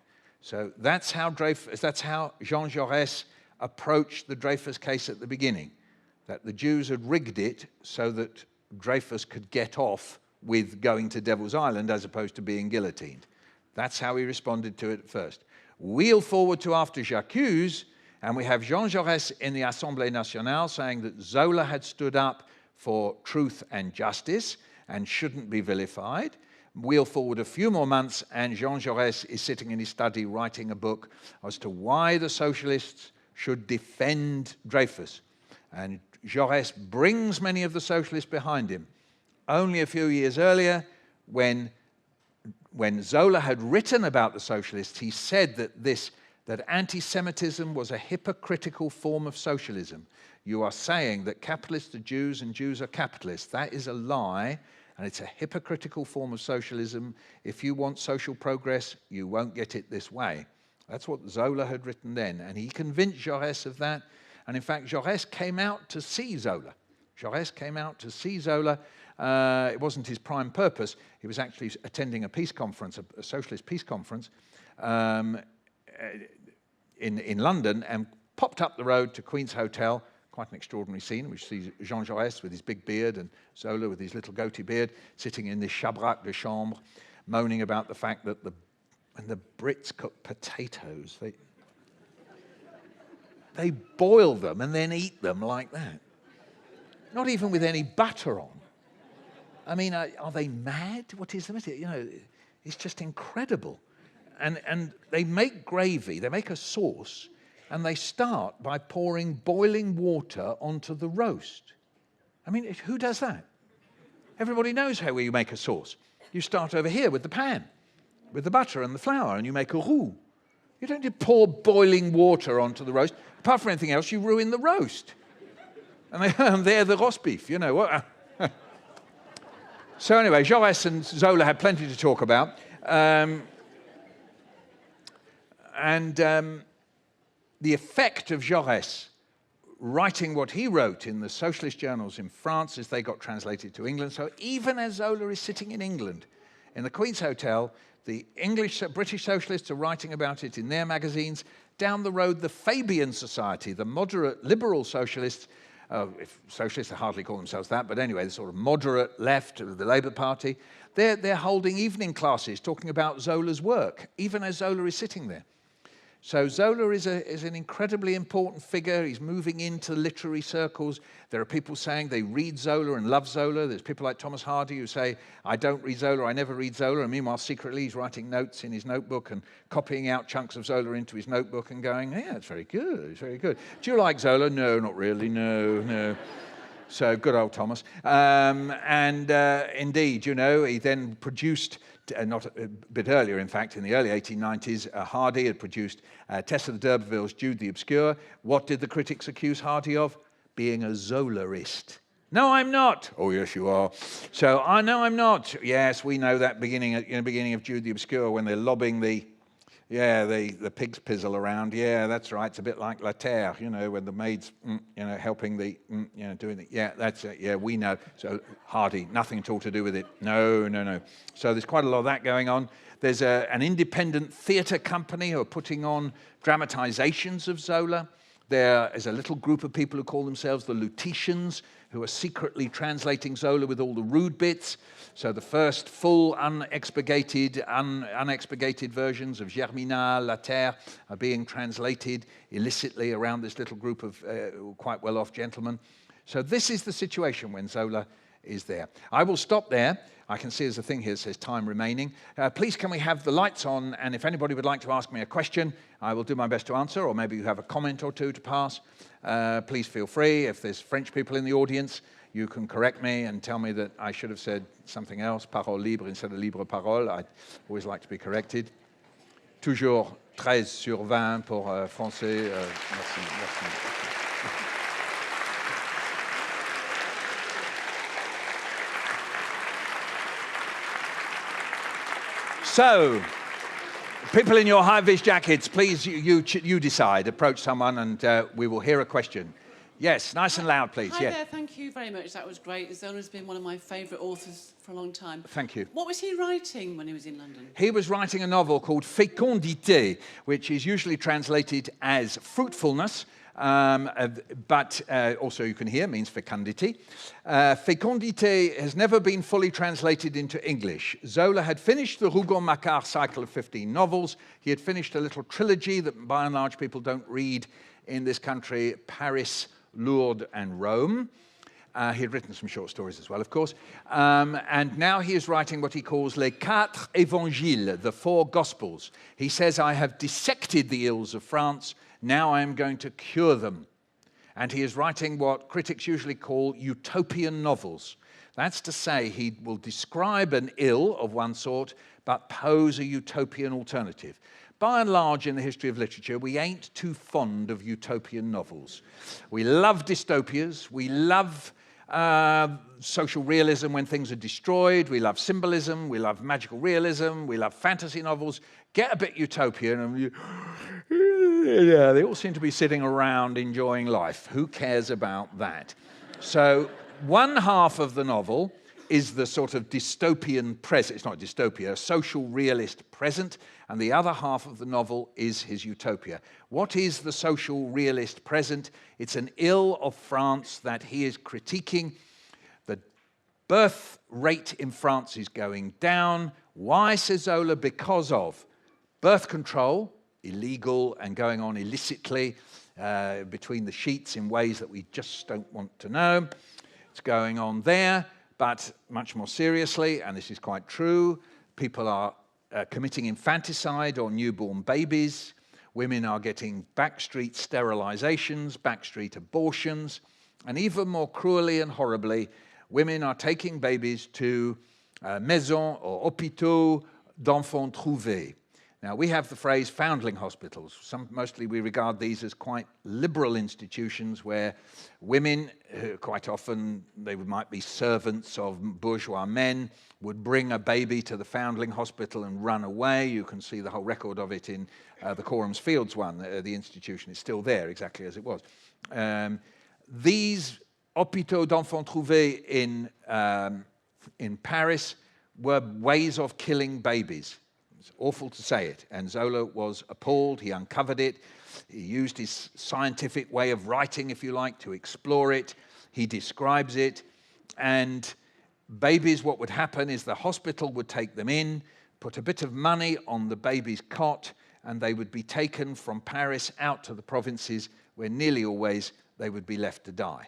So that's how Jean Jaurès approached the Dreyfus case at the beginning, that the Jews had rigged it so that Dreyfus could get off with going to Devil's Island as opposed to being guillotined. That's how he responded to it at first. Wheel forward to after J'accuse, and we have Jean Jaurès in the Assemblée Nationale saying that Zola had stood up for truth and justice and shouldn't be vilified. Wheel forward a few more months, and Jean Jaurès is sitting in his study writing a book as to why the socialists should defend Dreyfus. And Jaurès brings many of the socialists behind him. Only a few years earlier, when Zola had written about the socialists, he said that anti-Semitism was a hypocritical form of socialism. You are saying that capitalists are Jews and Jews are capitalists. That is a lie, and it's a hypocritical form of socialism. If you want social progress, you won't get it this way. That's what Zola had written then, and he convinced Jaurès of that. And in fact, Jaurès came out to see Zola. Jaurès came out to see Zola. It wasn't his prime purpose. He was actually attending a peace conference, a socialist peace conference in London, and popped up the road to Queen's Hotel. Quite an extraordinary scene, which sees Jean Jaurès with his big beard and Zola with his little goatee beard sitting in this shabraque de chambre, moaning about the fact that when the Brits cook potatoes, they boil them and then eat them like that. Not even with any butter on. I mean, are they mad? What is the matter? You know, it's just incredible. And they make gravy, they make a sauce, and they start by pouring boiling water onto the roast. I mean, who does that? Everybody knows how you make a sauce. You start over here with the pan, with the butter and the flour, and you make a roux. You don't just pour boiling water onto the roast. Apart from anything else, you ruin the roast. And they're the roast beef, you know. What? So anyway, Jaurès and Zola had plenty to talk about. The effect of Jaurès writing what he wrote in the socialist journals in France as they got translated to England. So even as Zola is sitting in England, in the Queen's Hotel, the British socialists are writing about it in their magazines. Down the road, the Fabian Society, the moderate liberal socialists, if socialists, they hardly call themselves that, but anyway, the sort of moderate left of the Labour Party, they're holding evening classes talking about Zola's work, even as Zola is sitting there. So Zola is an incredibly important figure. He's moving into literary circles. There are people saying they read Zola and love Zola. There's people like Thomas Hardy who say, I don't read Zola, I never read Zola. And meanwhile, secretly, he's writing notes in his notebook and copying out chunks of Zola into his notebook and going, yeah, it's very good, it's very good. Do you like Zola? No, not really, no. So good old Thomas. Indeed, you know, he then produced, not a bit earlier, in fact, in the early 1890s, Hardy had produced Tess of the d'Urbervilles, Jude the Obscure. What did the critics accuse Hardy of? Being a Zolarist. No, I'm not. Oh, yes, you are. So, no, I'm not. Yes, we know that beginning of Jude the Obscure when they're lobbing the pig's pizzle around. Yeah, that's right. It's a bit like La Terre, you know, when the maid's, helping the, doing it. Yeah, that's it. Yeah, we know. So Hardy, nothing at all to do with it. No. So there's quite a lot of that going on. There's an independent theatre company who are putting on dramatizations of Zola. There is a little group of people who call themselves the Lutetians, who are secretly translating Zola with all the rude bits. So the first full unexpurgated versions of Germinal, La Terre are being translated illicitly around this little group of quite well-off gentlemen. So this is the situation when Zola is there. I will stop there. I can see there's a thing here that says time remaining. Please can we have the lights on, and if anybody would like to ask me a question, I will do my best to answer, or maybe you have a comment or two to pass. Please feel free. If there's French people in the audience, you can correct me and tell me that I should have said something else, parole libre instead of libre parole. I always like to be corrected. Toujours 13 sur 20 pour français. Merci. So, people in your high-vis jackets, please, you decide. Approach someone and we will hear a question. Yes, nice and loud, please. Hi there, thank you very much. That was great. Zola's been one of my favourite authors for a long time. Thank you. What was he writing when he was in London? He was writing a novel called Fécondité, which is usually translated as fruitfulness. but also you can hear means fecundity. Fécondité has never been fully translated into English. Zola had finished the Rougon-Macquart cycle of 15 novels. He had finished a little trilogy that by and large people don't read in this country, Paris, Lourdes and Rome. He had written some short stories as well, of course. And now he is writing what he calls Les Quatre Évangiles, the Four Gospels. He says, I have dissected the ills of France, now I am going to cure them. And he is writing what critics usually call utopian novels. That's to say, he will describe an ill of one sort, but pose a utopian alternative. By and large, in the history of literature, we ain't too fond of utopian novels. We love dystopias, we love social realism when things are destroyed, we love symbolism, we love magical realism, we love fantasy novels. Get a bit utopian and yeah, they all seem to be sitting around enjoying life. Who cares about that? So one half of the novel is the sort of dystopian present. It's not a dystopia, a social realist present, and the other half of the novel is his utopia. What is the social realist present? It's an ill of France that he is critiquing. The birth rate in France is going down. Why, says Zola? Because of birth control, illegal and going on illicitly between the sheets in ways that we just don't want to know. It's going on there, but much more seriously, and this is quite true, people are committing infanticide or newborn babies. Women are getting backstreet sterilizations, backstreet abortions, and even more cruelly and horribly, women are taking babies to maisons or hôpitaux d'enfants trouvés. Now, we have the phrase foundling hospitals. Mostly we regard these as quite liberal institutions where women, quite often they might be servants of bourgeois men, would bring a baby to the foundling hospital and run away. You can see the whole record of it in the Corums Fields one. The institution is still there, exactly as it was. These hôpitaux d'enfants trouvés in Paris were ways of killing babies. It's awful to say it, and Zola was appalled. He uncovered it. He used his scientific way of writing, if you like, to explore it. He describes it, and babies, what would happen is the hospital would take them in, put a bit of money on the baby's cot, and they would be taken from Paris out to the provinces where nearly always they would be left to die.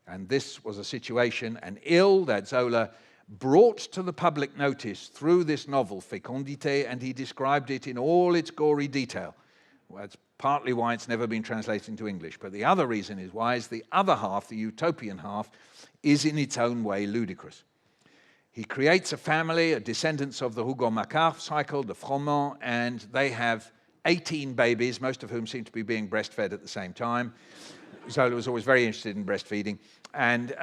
And this was a situation, an ill that Zola brought to the public notice through this novel, Fécondité, and he described it in all its gory detail. Well, that's partly why it's never been translated into English, but the other reason is why is the other half, the utopian half, is in its own way ludicrous. He creates a family, a descendants of the Rougon-Macquart cycle, the Froment, and they have 18 babies, most of whom seem to be being breastfed at the same time. Zola was always very interested in breastfeeding, and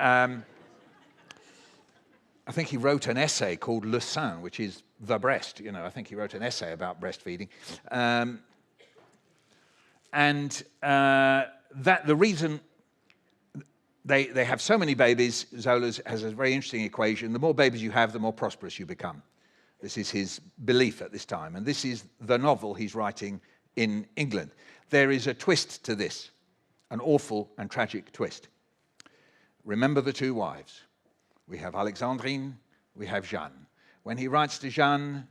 I think he wrote an essay called Le Sein, which is the breast. You know, I think he wrote an essay about breastfeeding. That the reason they have so many babies, Zola has a very interesting equation. The more babies you have, the more prosperous you become. This is his belief at this time. And this is the novel he's writing in England. There is a twist to this, an awful and tragic twist. Remember the two wives. We have Alexandrine, we have Jeanne. When he writes to Jeanne,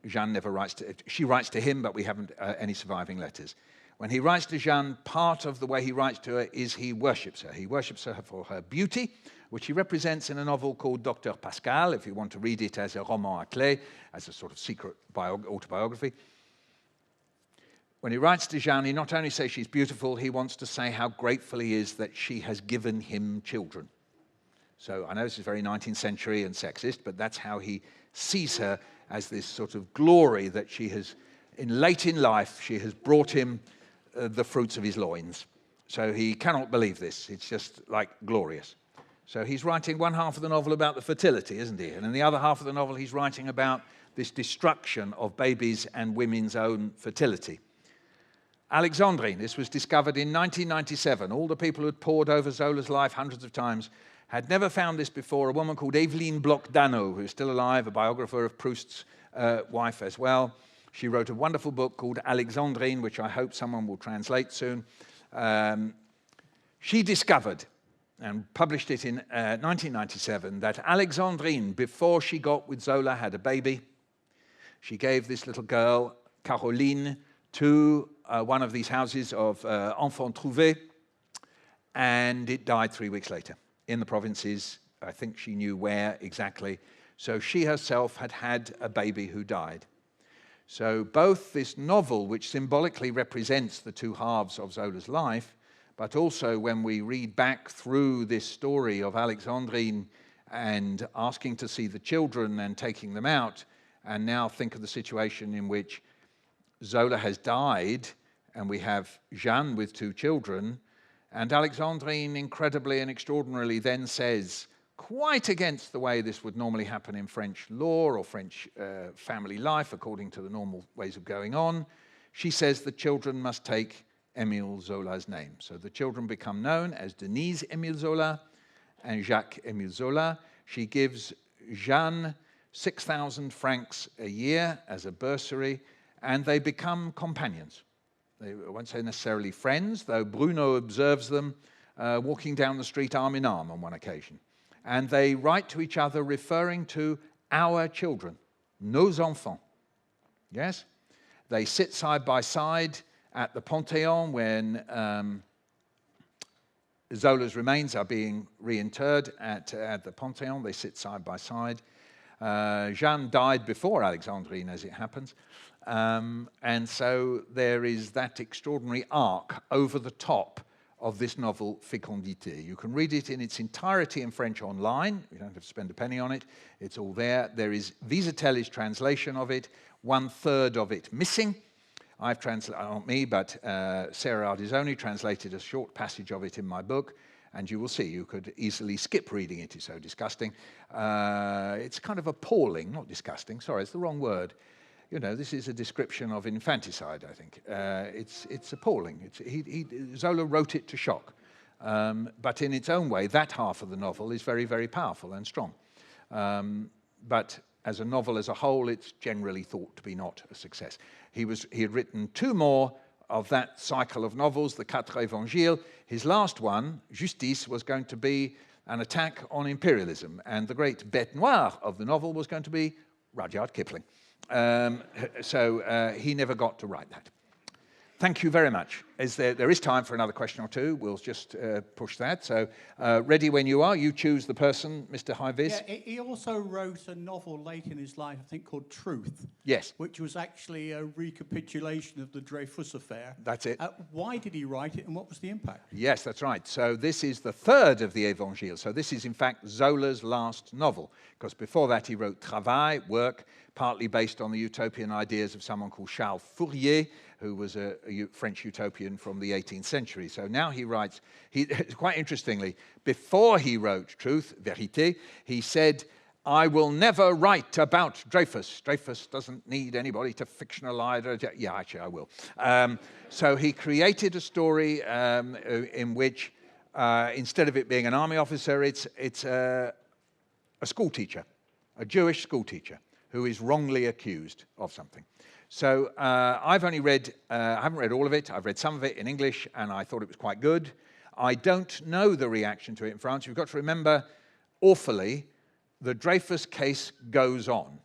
Jeanne never writes to, she writes to him, but we haven't any surviving letters. When he writes to Jeanne, part of the way he writes to her is he worships her. He worships her for her beauty, which he represents in a novel called Docteur Pascal, if you want to read it as a roman à clé, as a sort of secret autobiography. When he writes to Jeanne, he not only says she's beautiful, he wants to say how grateful he is that she has given him children. So I know this is very 19th century and sexist, but that's how he sees her, as this sort of glory that she has, late in life, she has brought him the fruits of his loins. So he cannot believe this. It's just like glorious. So he's writing one half of the novel about the fertility, isn't he? And in the other half of the novel, he's writing about this destruction of babies and women's own fertility. Alexandrine, this was discovered in 1997. All the people who had pored over Zola's life hundreds of times had never found this before. A woman called Evelyne Bloch-Dano, who's still alive, a biographer of Proust's wife as well. She wrote a wonderful book called Alexandrine, which I hope someone will translate soon. She discovered and published it in 1997 that Alexandrine, before she got with Zola, had a baby. She gave this little girl, Caroline, to one of these houses of enfants trouvés, and it died 3 weeks later in the provinces. I think she knew where exactly. So she herself had had a baby who died. So both this novel, which symbolically represents the two halves of Zola's life, but also when we read back through this story of Alexandrine and asking to see the children and taking them out, and now think of the situation in which Zola has died, and we have Jeanne with 2 children, and Alexandrine incredibly and extraordinarily then says, quite against the way this would normally happen in French law or French family life, according to the normal ways of going on, she says the children must take Emile Zola's name. So the children become known as Denise Emile Zola and Jacques Emile Zola. She gives Jeanne 6,000 francs a year as a bursary, and they become companions. They won't say necessarily friends, though Bruno observes them walking down the street arm in arm on one occasion. And they write to each other referring to our children, nos enfants. Yes? They sit side by side at the Panthéon when Zola's remains are being reinterred at the Panthéon. They sit side by side. Jeanne died before Alexandrine, as it happens. And so there is that extraordinary arc over the top of this novel, Fécondité. You can read it in its entirety in French online. You don't have to spend a penny on it. It's all there. There is Visatelli's translation of it, 1/3 of it missing. I've translated, not me, but Sarah Ardizoni translated a short passage of it in my book, and you will see you could easily skip reading it. It's so disgusting. It's kind of appalling, not disgusting, sorry, it's the wrong word. You know, this is a description of infanticide, I think. It's appalling. Zola wrote it to shock. But in its own way, that half of the novel is very, very powerful and strong. But as a novel as a whole, it's generally thought to be not a success. He had written 2 more of that cycle of novels, the Quatre Évangiles. His last one, Justice, was going to be an attack on imperialism, and the great bête noire of the novel was going to be Rudyard Kipling. So he never got to write that. Thank you very much. There is time for another question or two. We'll just push that. So ready when you are. You choose the person, Mr. Hyvis. Yeah, he also wrote a novel late in his life, I think, called Truth. Yes. Which was actually a recapitulation of the Dreyfus affair. That's it. Why did he write it, and what was the impact? Yes, that's right. So this is the 3rd of the Évangiles. So this is, in fact, Zola's last novel, because before that he wrote Travail, Work, partly based on the utopian ideas of someone called Charles Fourier, who was a French utopian from the 18th century. So now he writes, quite interestingly, before he wrote Truth, Vérité, he said, I will never write about Dreyfus. Dreyfus doesn't need anybody to fictionalize it. Yeah, actually, I will. So he created a story in which, instead of it being an army officer, it's a school teacher, a Jewish school teacher, who is wrongly accused of something. So I haven't read all of it. I've read some of it in English, and I thought it was quite good. I don't know the reaction to it in France. You've got to remember, awfully, the Dreyfus case goes on.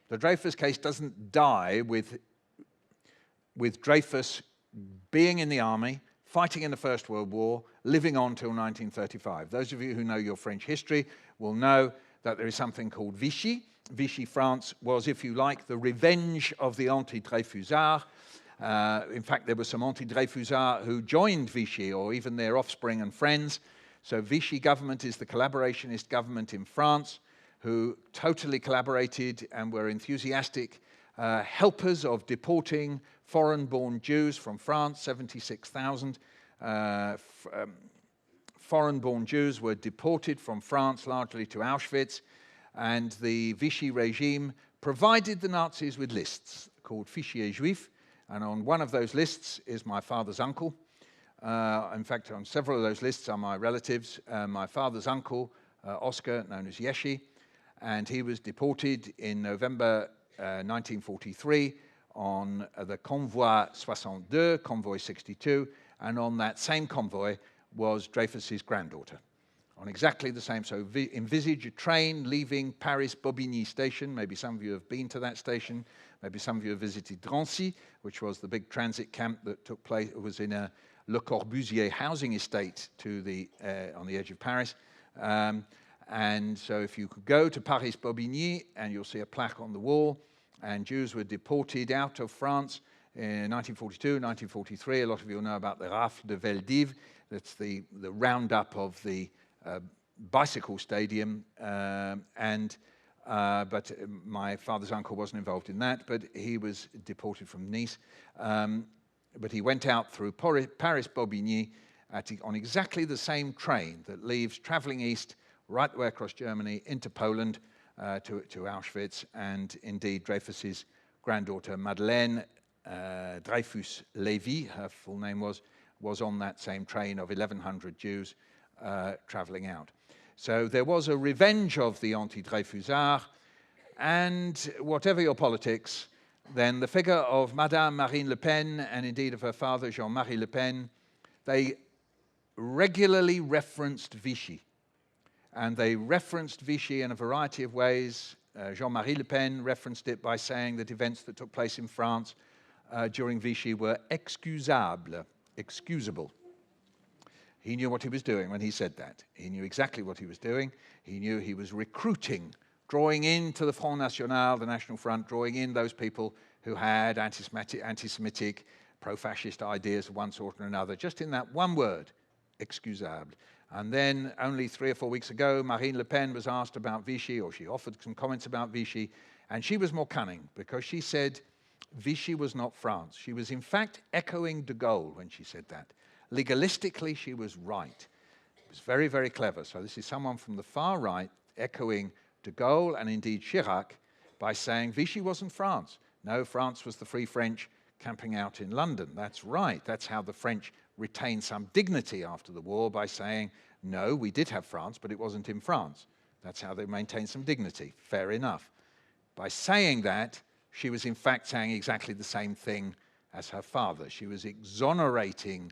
The Dreyfus case doesn't die with Dreyfus being in the army, fighting in the First World War, living on till 1935. Those of you who know your French history will know that there is something called Vichy. Vichy France was, if you like, the revenge of the anti-Dreyfusards. In fact, there were some anti-Dreyfusards who joined Vichy, or even their offspring and friends. So Vichy government is the collaborationist government in France, who totally collaborated and were enthusiastic helpers of deporting foreign-born Jews from France. 76,000 foreign-born Jews were deported from France, largely to Auschwitz. And the Vichy regime provided the Nazis with lists called Fichier Juif, and on one of those lists is my father's uncle. In fact, on several of those lists are my relatives. My father's uncle, Oscar, known as Yeshi, and he was deported in November 1943 on the Convoi 62, Convoy 62, and on that same convoy was Dreyfus's granddaughter. On exactly the same, so envisage a train leaving Paris-Bobigny station. Maybe some of you have been to that station. Maybe some of you have visited Drancy, which was the big transit camp that took place. It was in a Le Corbusier housing estate on the edge of Paris. And so if you could go to Paris-Bobigny, and you'll see a plaque on the wall, and Jews were deported out of France in 1942, 1943. A lot of you will know about the Rafle de Veldiv. That's the roundup of the bicycle stadium, but my father's uncle wasn't involved in that, but he was deported from Nice. But he went out through Paris-Bobigny on exactly the same train that leaves traveling east right the way across Germany into Poland to Auschwitz, and indeed Dreyfus's granddaughter Madeleine Dreyfus Lévy, her full name was on that same train of 1,100 Jews traveling out. So there was a revenge of the anti-Dreyfusards, and whatever your politics, then the figure of Madame Marine Le Pen, and indeed of her father Jean-Marie Le Pen, they regularly referenced Vichy. And they referenced Vichy in a variety of ways. Jean-Marie Le Pen referenced it by saying that events that took place in France during Vichy were excusable. He knew what he was doing when he said that. He knew exactly what he was doing. He knew he was recruiting, drawing into the Front National, the National Front, drawing in those people who had anti-Semitic, pro-fascist ideas of one sort or another, just in that one word, excusable. And then only 3 or 4 weeks ago, Marine Le Pen was asked about Vichy, or she offered some comments about Vichy, and she was more cunning because she said Vichy was not France. She was in fact echoing de Gaulle when she said that. Legalistically, she was right. It was very, very clever. So this is someone from the far right echoing de Gaulle and indeed Chirac by saying Vichy wasn't France. No, France was the Free French camping out in London. That's right. That's how the French retained some dignity after the war, by saying, no, we did have France, but it wasn't in France. That's how they maintained some dignity. Fair enough. By saying that, she was in fact saying exactly the same thing as her father. She was exonerating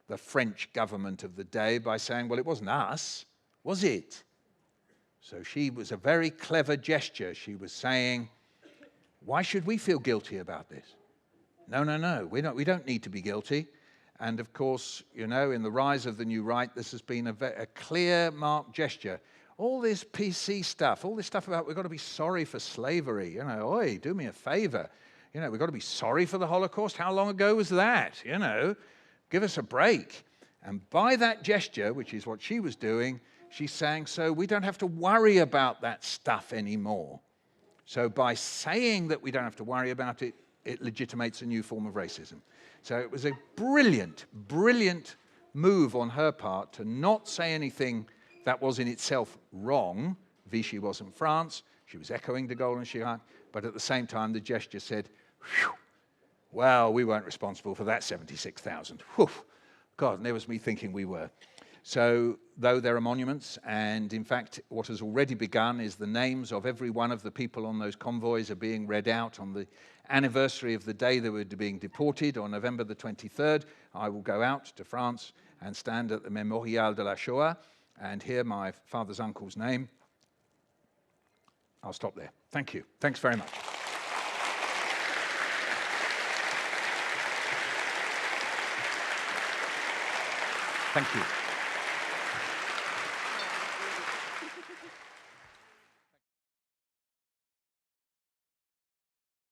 the French government of the day by saying, well, it wasn't us, was it? So she was a very clever gesture. She was saying, why should we feel guilty about this? No, we don't need to be guilty. And of course, you know, in the rise of the new right, this has been a clear marked gesture. All this PC stuff, all this stuff about we've got to be sorry for slavery, you know, oi, do me a favor. You know, we've got to be sorry for the Holocaust. How long ago was that? You know, give us a break. And by that gesture, which is what she was doing, she's saying, so we don't have to worry about that stuff anymore. So by saying that we don't have to worry about it, it legitimates a new form of racism. So it was a brilliant, brilliant move on her part to not say anything that was in itself wrong. Vichy wasn't France. She was echoing de Gaulle and Chirac. But at the same time, the gesture said, whew, well, we weren't responsible for that 76,000. Whew, God, and there was me thinking we were. So, though there are monuments, and in fact, what has already begun is the names of every one of the people on those convoys are being read out on the anniversary of the day they were being deported, on November the 23rd. I will go out to France and stand at the Mémorial de la Shoah and hear my father's uncle's name. I'll stop there. Thank you. Thanks very much. Thank you.